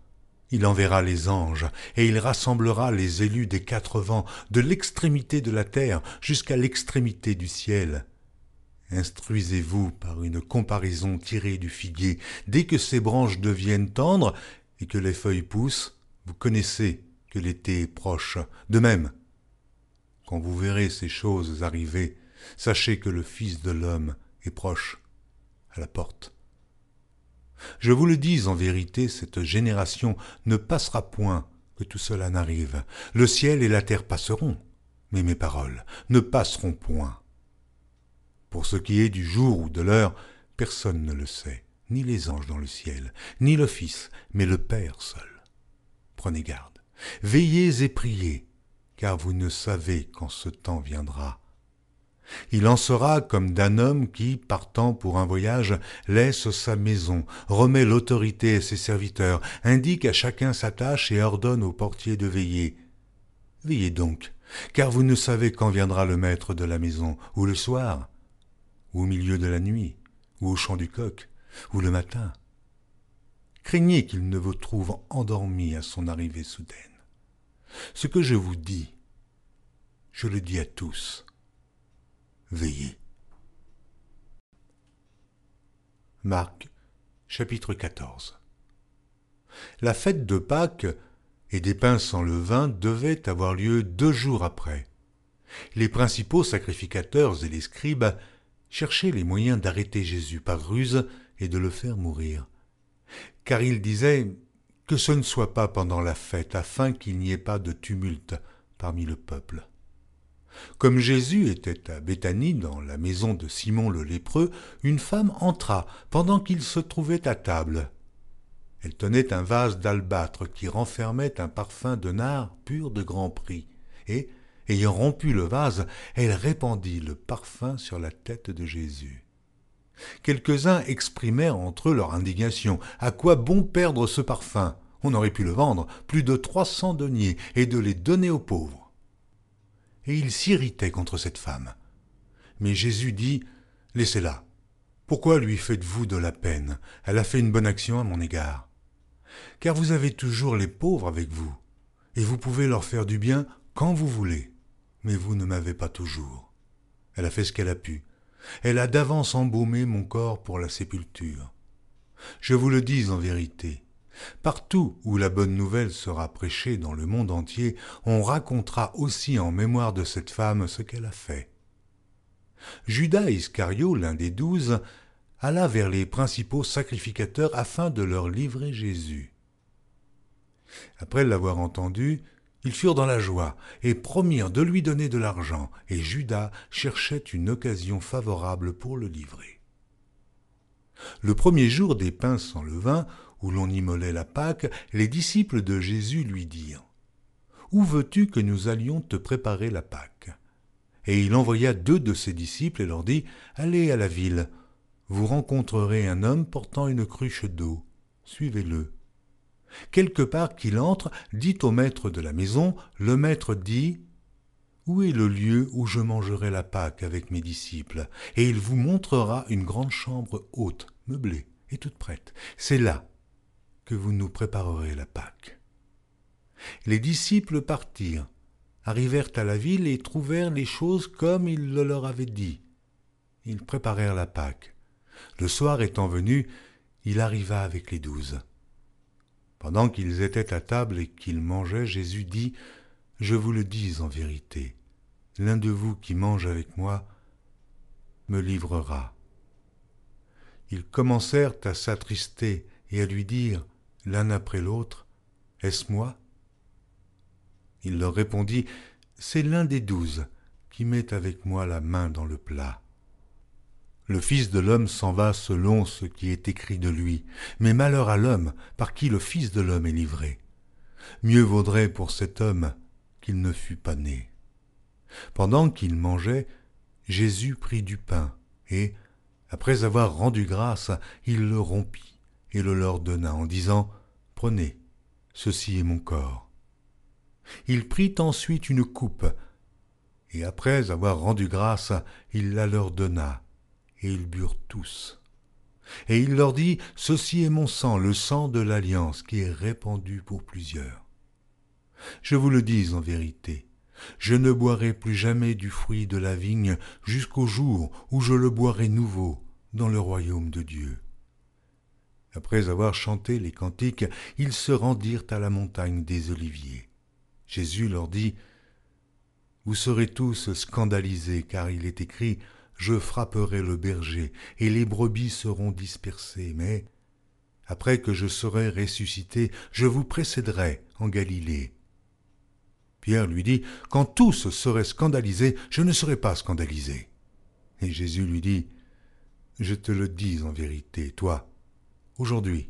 il enverra les anges, et il rassemblera les élus des 4 vents, de l'extrémité de la terre jusqu'à l'extrémité du ciel. Instruisez-vous par une comparaison tirée du figuier. Dès que ses branches deviennent tendres et que les feuilles poussent, vous connaissez que l'été est proche. De même, quand vous verrez ces choses arriver, sachez que le Fils de l'homme est proche, à la porte. Je vous le dis en vérité, cette génération ne passera point que tout cela n'arrive. Le ciel et la terre passeront, mais mes paroles ne passeront point. Pour ce qui est du jour ou de l'heure, personne ne le sait, ni les anges dans le ciel, ni le Fils, mais le Père seul. Prenez garde, veillez et priez, car vous ne savez quand ce temps viendra. Il en sera comme d'un homme qui, partant pour un voyage, laisse sa maison, remet l'autorité à ses serviteurs, indique à chacun sa tâche et ordonne au portier de veiller. Veillez donc, car vous ne savez quand viendra le maître de la maison, ou le soir, ou au milieu de la nuit, ou au chant du coq, ou le matin. Craignez qu'il ne vous trouve endormis à son arrivée soudaine. Ce que je vous dis, je le dis à tous. Veillez. Marc, chapitre 14. La fête de Pâques et des pains sans levain devait avoir lieu 2 jours après. Les principaux sacrificateurs et les scribes cherchaient les moyens d'arrêter Jésus par ruse et de le faire mourir. Car ils disaient que ce ne soit pas pendant la fête, afin qu'il n'y ait pas de tumulte parmi le peuple. Comme Jésus était à Béthanie, dans la maison de Simon le lépreux, une femme entra pendant qu'il se trouvait à table. Elle tenait un vase d'albâtre qui renfermait un parfum de nard pur de grand prix, et, ayant rompu le vase, elle répandit le parfum sur la tête de Jésus. Quelques-uns exprimèrent entre eux leur indignation. À quoi bon perdre ce parfum? On aurait pu le vendre plus de 300 deniers et de les donner aux pauvres. Et ils s'irritaient contre cette femme. Mais Jésus dit, « Laissez-la. Pourquoi lui faites-vous de la peine? Elle a fait une bonne action à mon égard. Car vous avez toujours les pauvres avec vous, et vous pouvez leur faire du bien quand vous voulez, mais vous ne m'avez pas toujours. Elle a fait ce qu'elle a pu. Elle a d'avance embaumé mon corps pour la sépulture. Je vous le dis en vérité, partout où la bonne nouvelle sera prêchée dans le monde entier, on racontera aussi en mémoire de cette femme ce qu'elle a fait. » Judas Iscario, l'un des 12, alla vers les principaux sacrificateurs afin de leur livrer Jésus. Après l'avoir entendu, ils furent dans la joie et promirent de lui donner de l'argent, et Judas cherchait une occasion favorable pour le livrer. Le premier jour des pains sans levain, où l'on immolait la Pâque, les disciples de Jésus lui dirent « Où veux-tu que nous allions te préparer la Pâque ?» Et il envoya 2 de ses disciples et leur dit « Allez à la ville, vous rencontrerez un homme portant une cruche d'eau, suivez-le. Quelque part qu'il entre, dites au maître de la maison, le maître dit « Où est le lieu où je mangerai la Pâque avec mes disciples ?» Et il vous montrera une grande chambre haute, meublée et toute prête. C'est là que vous nous préparerez la Pâque. Les disciples partirent, arrivèrent à la ville et trouvèrent les choses comme il le leur avait dit. Ils préparèrent la Pâque. Le soir étant venu, il arriva avec les 12. Pendant qu'ils étaient à table et qu'ils mangeaient, Jésus dit « Je vous le dis en vérité, l'un de vous qui mange avec moi me livrera. » Ils commencèrent à s'attrister et à lui dire l'un après l'autre « Est-ce moi ?» Il leur répondit « C'est l'un des 12 qui met avec moi la main dans le plat. » Le Fils de l'homme s'en va selon ce qui est écrit de lui, mais malheur à l'homme par qui le Fils de l'homme est livré. Mieux vaudrait pour cet homme qu'il ne fût pas né. Pendant qu'il mangeait, Jésus prit du pain et, après avoir rendu grâce, il le rompit et le leur donna en disant « Prenez, ceci est mon corps. » Il prit ensuite une coupe et, après avoir rendu grâce, il la leur donna. Et ils burent tous. Et il leur dit, « Ceci est mon sang, le sang de l'alliance, qui est répandu pour plusieurs. Je vous le dis en vérité, je ne boirai plus jamais du fruit de la vigne jusqu'au jour où je le boirai nouveau dans le royaume de Dieu. » Après avoir chanté les cantiques, ils se rendirent à la montagne des Oliviers. Jésus leur dit, « Vous serez tous scandalisés, car il est écrit, « Je frapperai le berger, et les brebis seront dispersées, mais, après que je serai ressuscité, je vous précéderai en Galilée. » Pierre lui dit, « Quand tous seraient scandalisés, je ne serai pas scandalisé. » Et Jésus lui dit, « Je te le dis en vérité, toi, aujourd'hui,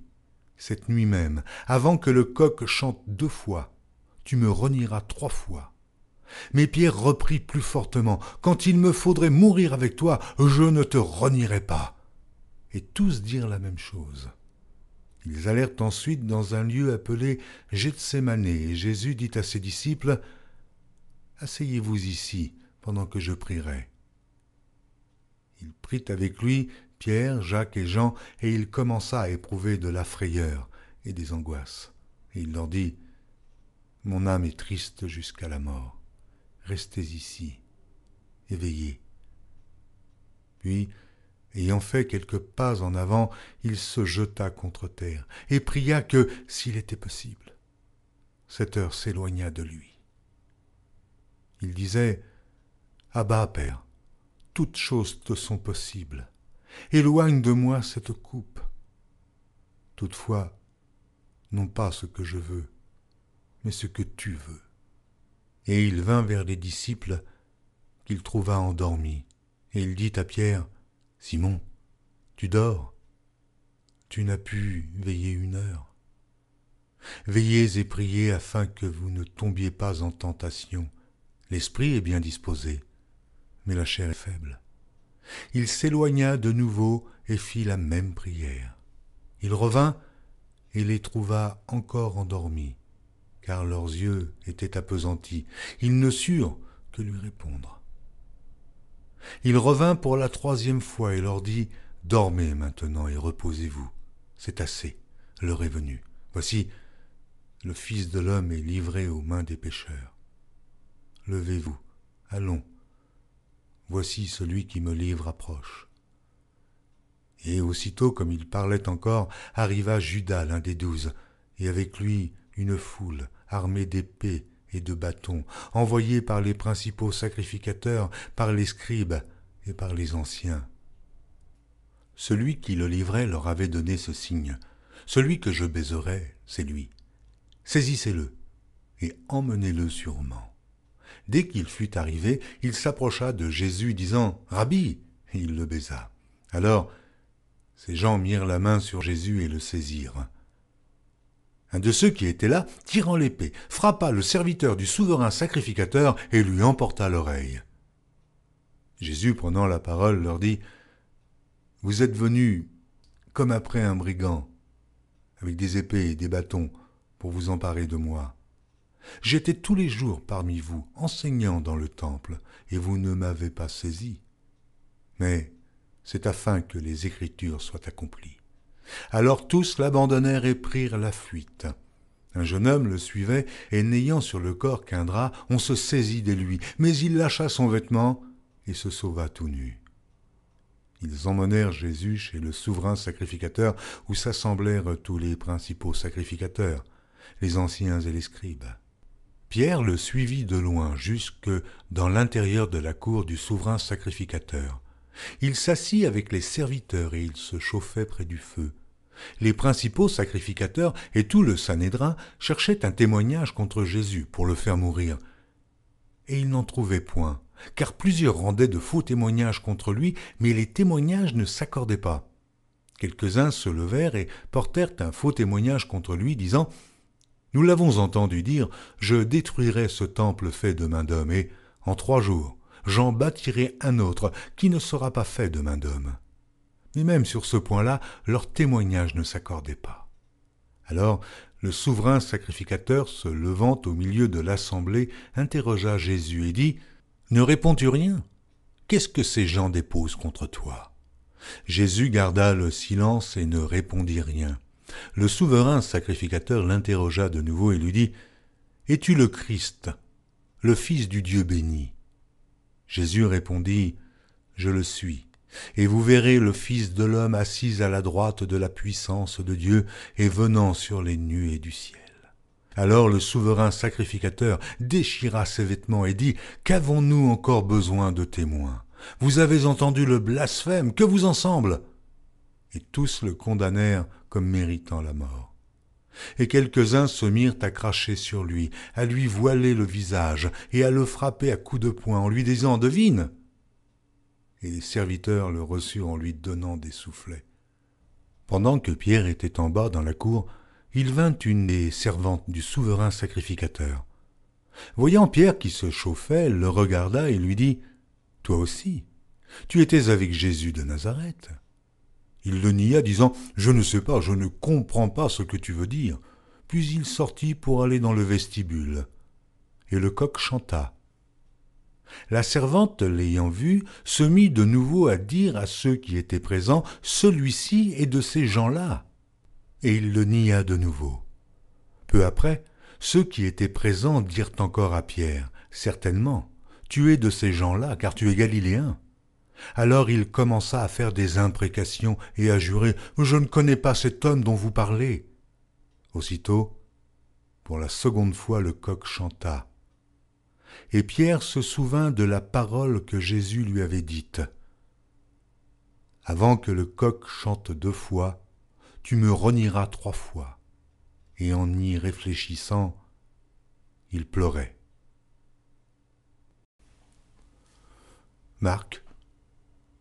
cette nuit même, avant que le coq chante 2 fois, tu me renieras 3 fois. » Mais Pierre reprit plus fortement, « Quand il me faudrait mourir avec toi, je ne te renierai pas. » Et tous dirent la même chose. Ils allèrent ensuite dans un lieu appelé Gethsémane, et Jésus dit à ses disciples, « Asseyez-vous ici, pendant que je prierai. » Il prit avec lui Pierre, Jacques et Jean, et il commença à éprouver de la frayeur et des angoisses. Et il leur dit, « Mon âme est triste jusqu'à la mort. Restez ici, éveillés. » Puis, ayant fait quelques pas en avant, il se jeta contre terre et pria que, s'il était possible, cette heure s'éloignât de lui. Il disait, « Abba, Père, toutes choses te sont possibles. Éloigne de moi cette coupe. Toutefois, non pas ce que je veux, mais ce que tu veux. » Et il vint vers les disciples qu'il trouva endormi, et il dit à Pierre, « Simon, tu dors, tu n'as pu veiller 1 heure. Veillez et priez afin que vous ne tombiez pas en tentation. L'esprit est bien disposé, mais la chair est faible. » Il s'éloigna de nouveau et fit la même prière. Il revint et les trouva encore endormis, car leurs yeux étaient appesantis. Ils ne surent que lui répondre. Il revint pour la 3e fois et leur dit, « Dormez maintenant et reposez-vous. C'est assez, l'heure est venue. Voici, le Fils de l'homme est livré aux mains des pécheurs. Levez-vous, allons. Voici celui qui me livre approche. » Et aussitôt, comme il parlait encore, arriva Judas, l'un des 12, et avec lui une foule, armée d'épées et de bâtons, envoyée par les principaux sacrificateurs, par les scribes et par les anciens. Celui qui le livrait leur avait donné ce signe. « Celui que je baiserai, c'est lui. Saisissez-le et emmenez-le sûrement. » Dès qu'il fut arrivé, il s'approcha de Jésus, disant « Rabbi !» et il le baisa. Alors, ces gens mirent la main sur Jésus et le saisirent. Un de ceux qui étaient là, tirant l'épée, frappa le serviteur du souverain sacrificateur et lui emporta l'oreille. Jésus, prenant la parole, leur dit « Vous êtes venus comme après un brigand, avec des épées et des bâtons, pour vous emparer de moi. J'étais tous les jours parmi vous, enseignant dans le temple, et vous ne m'avez pas saisi. Mais c'est afin que les Écritures soient accomplies. » Alors tous l'abandonnèrent et prirent la fuite. Un jeune homme le suivait, et n'ayant sur le corps qu'un drap, on se saisit de lui, mais il lâcha son vêtement et se sauva tout nu. Ils emmenèrent Jésus chez le souverain sacrificateur, où s'assemblèrent tous les principaux sacrificateurs, les anciens et les scribes. Pierre le suivit de loin jusque dans l'intérieur de la cour du souverain sacrificateur. Il s'assit avec les serviteurs et il se chauffait près du feu. Les principaux sacrificateurs et tout le Sanhédrin cherchaient un témoignage contre Jésus pour le faire mourir. Et ils n'en trouvaient point, car plusieurs rendaient de faux témoignages contre lui, mais les témoignages ne s'accordaient pas. Quelques-uns se levèrent et portèrent un faux témoignage contre lui, disant « Nous l'avons entendu dire, je détruirai ce temple fait de main d'homme, et en 3 jours, j'en bâtirai un autre qui ne sera pas fait de main d'homme. » Mais même sur ce point-là, leur témoignage ne s'accordait pas. Alors, le souverain sacrificateur, se levant au milieu de l'assemblée, interrogea Jésus et dit « Ne réponds-tu rien? Qu'est-ce que ces gens déposent contre toi ?» Jésus garda le silence et ne répondit rien. Le souverain sacrificateur l'interrogea de nouveau et lui dit « Es-tu le Christ, le Fils du Dieu béni ?» Jésus répondit « Je le suis. Et vous verrez le Fils de l'homme assis à la droite de la puissance de Dieu et venant sur les nuées du ciel. » Alors le souverain sacrificateur déchira ses vêtements et dit « Qu'avons-nous encore besoin de témoins? Vous avez entendu le blasphème, que vous en semble ?» Et tous le condamnèrent comme méritant la mort. Et quelques-uns se mirent à cracher sur lui, à lui voiler le visage et à le frapper à coups de poing en lui disant « Devine !» Et les serviteurs le reçurent en lui donnant des soufflets. Pendant que Pierre était en bas dans la cour, il vint une des servantes du souverain sacrificateur. Voyant Pierre qui se chauffait, elle le regarda et lui dit « Toi aussi, tu étais avec Jésus de Nazareth. » Il le nia, disant « Je ne sais pas, je ne comprends pas ce que tu veux dire. » Puis il sortit pour aller dans le vestibule. Et le coq chanta. La servante, l'ayant vu, se mit de nouveau à dire à ceux qui étaient présents « Celui-ci est de ces gens-là. » Et il le nia de nouveau. Peu après, ceux qui étaient présents dirent encore à Pierre « Certainement, tu es de ces gens-là, car tu es galiléen. » Alors il commença à faire des imprécations et à jurer « Je ne connais pas cet homme dont vous parlez. » Aussitôt, pour la 2e fois, le coq chanta. Et Pierre se souvint de la parole que Jésus lui avait dite. « Avant que le coq chante 2 fois, tu me renieras 3 fois. » Et en y réfléchissant, il pleurait. Marc,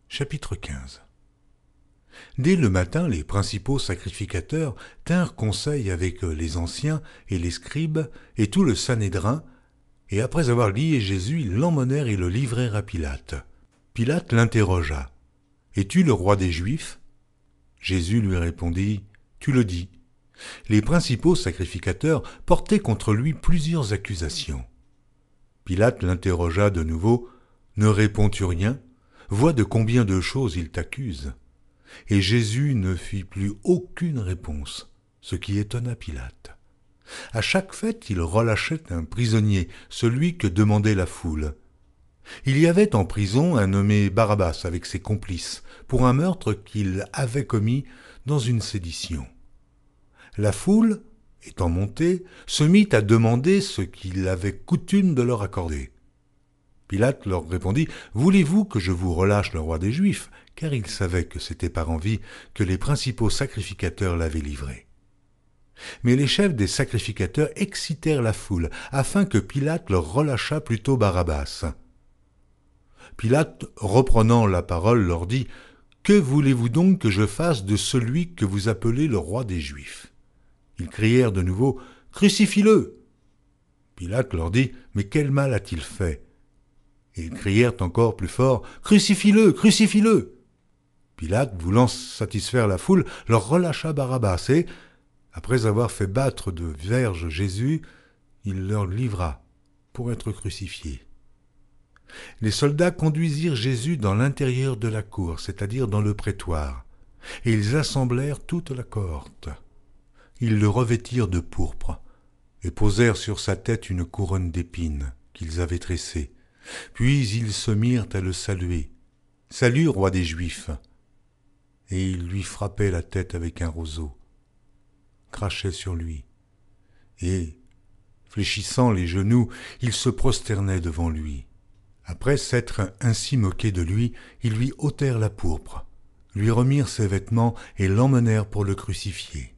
chapitre 15. Dès le matin, les principaux sacrificateurs tinrent conseil avec les anciens et les scribes et tout le Sanhédrin, et après avoir lié Jésus, ils l'emmenèrent et le livrèrent à Pilate. Pilate l'interrogea. « Es-tu le roi des Juifs » Jésus lui répondit, « Tu le dis. » Les principaux sacrificateurs portaient contre lui plusieurs accusations. Pilate l'interrogea de nouveau, « Ne réponds-tu rien ? Vois de combien de choses il t'accuse. » Et Jésus ne fit plus aucune réponse, ce qui étonna Pilate. À chaque fête, il relâchait un prisonnier, celui que demandait la foule. Il y avait en prison un nommé Barabbas avec ses complices, pour un meurtre qu'il avait commis dans une sédition. La foule, étant montée, se mit à demander ce qu'il avait coutume de leur accorder. Pilate leur répondit « Voulez-vous que je vous relâche le roi des Juifs ?» car il savait que c'était par envie que les principaux sacrificateurs l'avaient livré. Mais les chefs des sacrificateurs excitèrent la foule, afin que Pilate leur relâchât plutôt Barabbas. Pilate, reprenant la parole, leur dit « Que voulez-vous donc que je fasse de celui que vous appelez le roi des Juifs ?» Ils crièrent de nouveau « Crucifie-le » Pilate leur dit « Mais quel mal a-t-il fait ?» Et ils crièrent encore plus fort « Crucifie-le, crucifie-le » Pilate, voulant satisfaire la foule, leur relâcha Barabbas et, après avoir fait battre de verges Jésus, il leur livra pour être crucifié. Les soldats conduisirent Jésus dans l'intérieur de la cour, c'est-à-dire dans le prétoire, et ils assemblèrent toute la cohorte. Ils le revêtirent de pourpre et posèrent sur sa tête une couronne d'épines qu'ils avaient tressée. Puis ils se mirent à le saluer. « Salut, roi des Juifs !» Et ils lui frappaient la tête avec un roseau, crachaient sur lui, et, fléchissant les genoux, ils se prosternaient devant lui. Après s'être ainsi moqués de lui, ils lui ôtèrent la pourpre, lui remirent ses vêtements et l'emmenèrent pour le crucifier.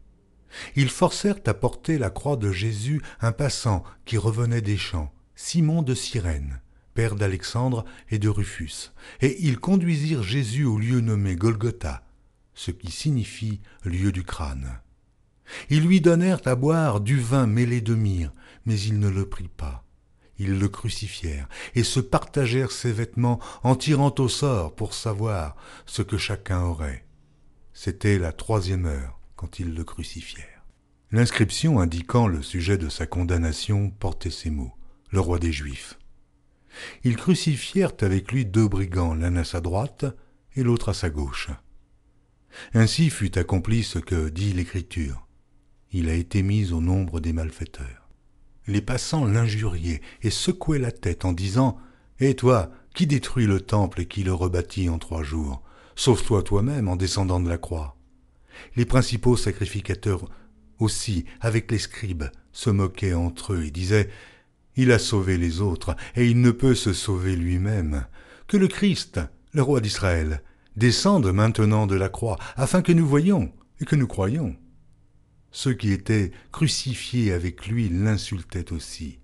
Ils forcèrent à porter la croix de Jésus un passant qui revenait des champs, Simon de Cyrène, père d'Alexandre et de Rufus, et ils conduisirent Jésus au lieu nommé Golgotha, ce qui signifie lieu du crâne. Ils lui donnèrent à boire du vin mêlé de myrrhe, mais il ne le prit pas. Ils le crucifièrent et se partagèrent ses vêtements en tirant au sort pour savoir ce que chacun aurait. C'était la 3e heure quand ils le crucifièrent. L'inscription indiquant le sujet de sa condamnation portait ces mots, « Le roi des Juifs ». Ils crucifièrent avec lui 2 brigands, l'un à sa droite et l'autre à sa gauche. Ainsi fut accompli ce que dit l'Écriture. Il a été mis au nombre des malfaiteurs. Les passants l'injuriaient et secouaient la tête en disant « Et toi, qui détruis le temple et qui le rebâtit en 3 jours, sauve-toi toi-même en descendant de la croix. » Les principaux sacrificateurs aussi, avec les scribes, se moquaient entre eux et disaient « Il a sauvé les autres et il ne peut se sauver lui-même. Que le Christ, le roi d'Israël, descende maintenant de la croix, afin que nous voyions et que nous croyions. » Ceux qui étaient crucifiés avec lui l'insultaient aussi.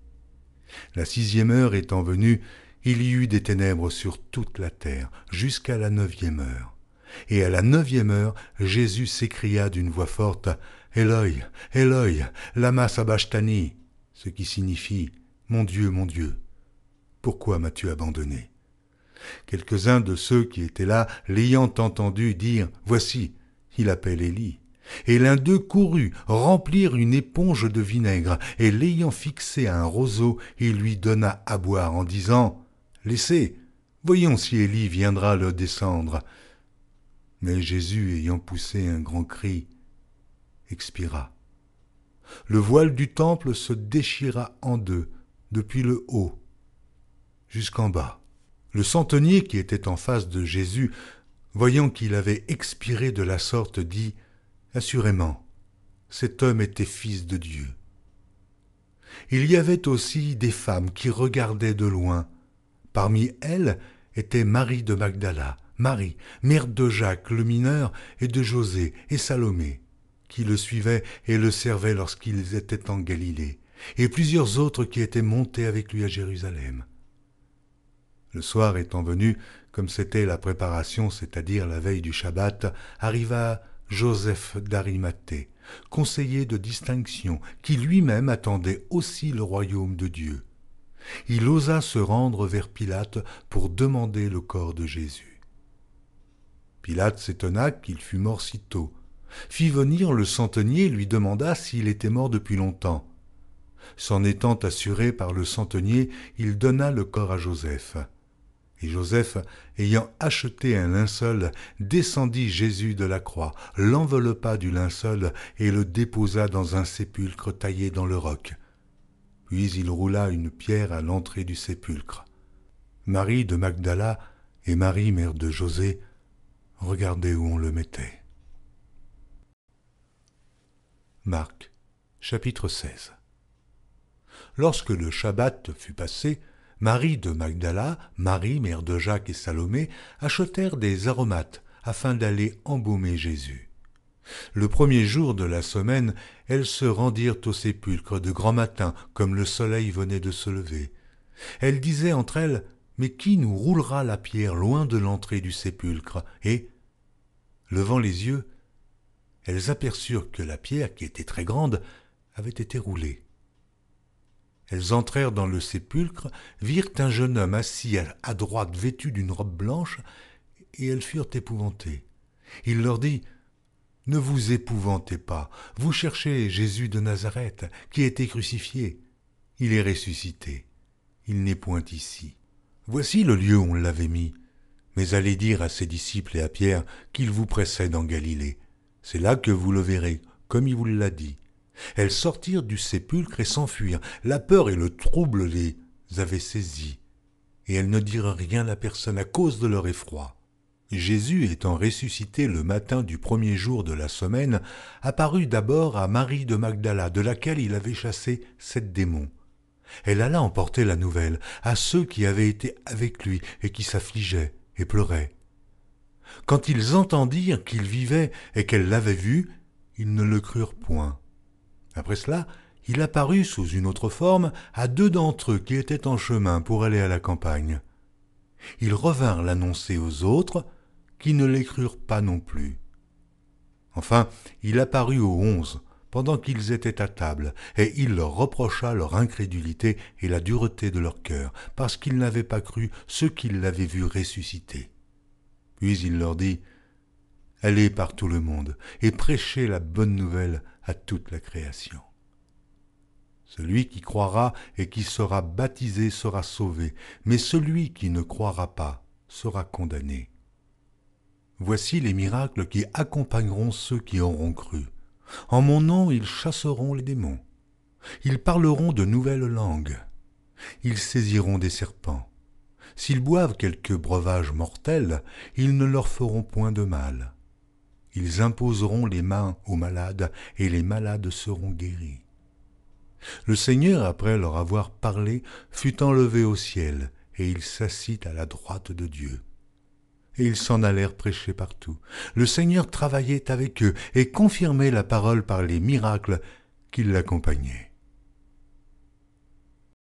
La 6e heure étant venue, il y eut des ténèbres sur toute la terre, jusqu'à la 9e heure. Et à la 9e heure, Jésus s'écria d'une voix forte, « Eloi, Eloi, lama sabachthani » ce qui signifie « Mon Dieu, pourquoi m'as-tu abandonné ?» Quelques-uns de ceux qui étaient là, l'ayant entendu dire « Voici, il appelle Élie ». Et l'un d'eux courut remplir une éponge de vinaigre, et l'ayant fixé à un roseau, il lui donna à boire en disant « Laissez, voyons si Élie viendra le descendre. » Mais Jésus, ayant poussé un grand cri, expira. Le voile du temple se déchira en 2, depuis le haut jusqu'en bas. Le centenier qui était en face de Jésus, voyant qu'il avait expiré de la sorte, dit « Assurément, cet homme était fils de Dieu. » Il y avait aussi des femmes qui regardaient de loin. Parmi elles était Marie de Magdala, Marie, mère de Jacques le mineur et de José et Salomé, qui le suivaient et le servaient lorsqu'ils étaient en Galilée, et plusieurs autres qui étaient montés avec lui à Jérusalem. Le soir étant venu, Comme c'était la préparation, c'est-à-dire la veille du Shabbat, arriva Joseph d'Arimathée, conseiller de distinction, qui lui-même attendait aussi le royaume de Dieu. Il osa se rendre vers Pilate pour demander le corps de Jésus. Pilate s'étonna qu'il fût mort si tôt, fit venir le centenier et lui demanda s'il était mort depuis longtemps. S'en étant assuré par le centenier, il donna le corps à Joseph. Et Joseph, ayant acheté un linceul, descendit Jésus de la croix, l'enveloppa du linceul et le déposa dans un sépulcre taillé dans le roc. Puis il roula une pierre à l'entrée du sépulcre. Marie de Magdala et Marie, mère de José, regardaient où on le mettait. Marc, chapitre 16. Lorsque le Shabbat fut passé, Marie de Magdala, Marie, mère de Jacques et Salomé, achetèrent des aromates afin d'aller embaumer Jésus. Le premier jour de la semaine, elles se rendirent au sépulcre de grand matin, comme le soleil venait de se lever. Elles disaient entre elles, « Mais qui nous roulera la pierre loin de l'entrée du sépulcre ?» Et, levant les yeux, elles aperçurent que la pierre, qui était très grande, avait été roulée. Elles entrèrent dans le sépulcre, virent un jeune homme assis à droite vêtu d'une robe blanche, et elles furent épouvantées. Il leur dit, « Ne vous épouvantez pas, vous cherchez Jésus de Nazareth, qui a été crucifié. Il est ressuscité, il n'est point ici. Voici le lieu où on l'avait mis. Mais allez dire à ses disciples et à Pierre qu'il vous précède en Galilée. C'est là que vous le verrez, comme il vous l'a dit. » Elles sortirent du sépulcre et s'enfuirent. La peur et le trouble les avaient saisies, et elles ne dirent rien à personne à cause de leur effroi. Jésus, étant ressuscité le matin du premier jour de la semaine, apparut d'abord à Marie de Magdala, de laquelle il avait chassé 7 démons. Elle alla emporter la nouvelle à ceux qui avaient été avec lui et qui s'affligeaient et pleuraient. Quand ils entendirent qu'il vivait et qu'elle l'avait vu, ils ne le crurent point. Après cela, il apparut sous une autre forme à 2 d'entre eux qui étaient en chemin pour aller à la campagne. Ils revinrent l'annoncer aux autres, qui ne les crurent pas non plus. Enfin, il apparut aux 11, pendant qu'ils étaient à table, et il leur reprocha leur incrédulité et la dureté de leur cœur, parce qu'ils n'avaient pas cru ceux qui l'avaient vu ressusciter. Puis il leur dit, « Allez par tout le monde, et prêchez la bonne nouvelle à toute la création. Celui qui croira et qui sera baptisé sera sauvé, mais celui qui ne croira pas sera condamné. Voici les miracles qui accompagneront ceux qui auront cru. En mon nom, ils chasseront les démons. Ils parleront de nouvelles langues. Ils saisiront des serpents. S'ils boivent quelque breuvage mortel, ils ne leur feront point de mal. Ils imposeront les mains aux malades, et les malades seront guéris. » Le Seigneur, après leur avoir parlé, fut enlevé au ciel, et il s'assit à la droite de Dieu. Et ils s'en allèrent prêcher partout. Le Seigneur travaillait avec eux, et confirmait la parole par les miracles qui l'accompagnaient.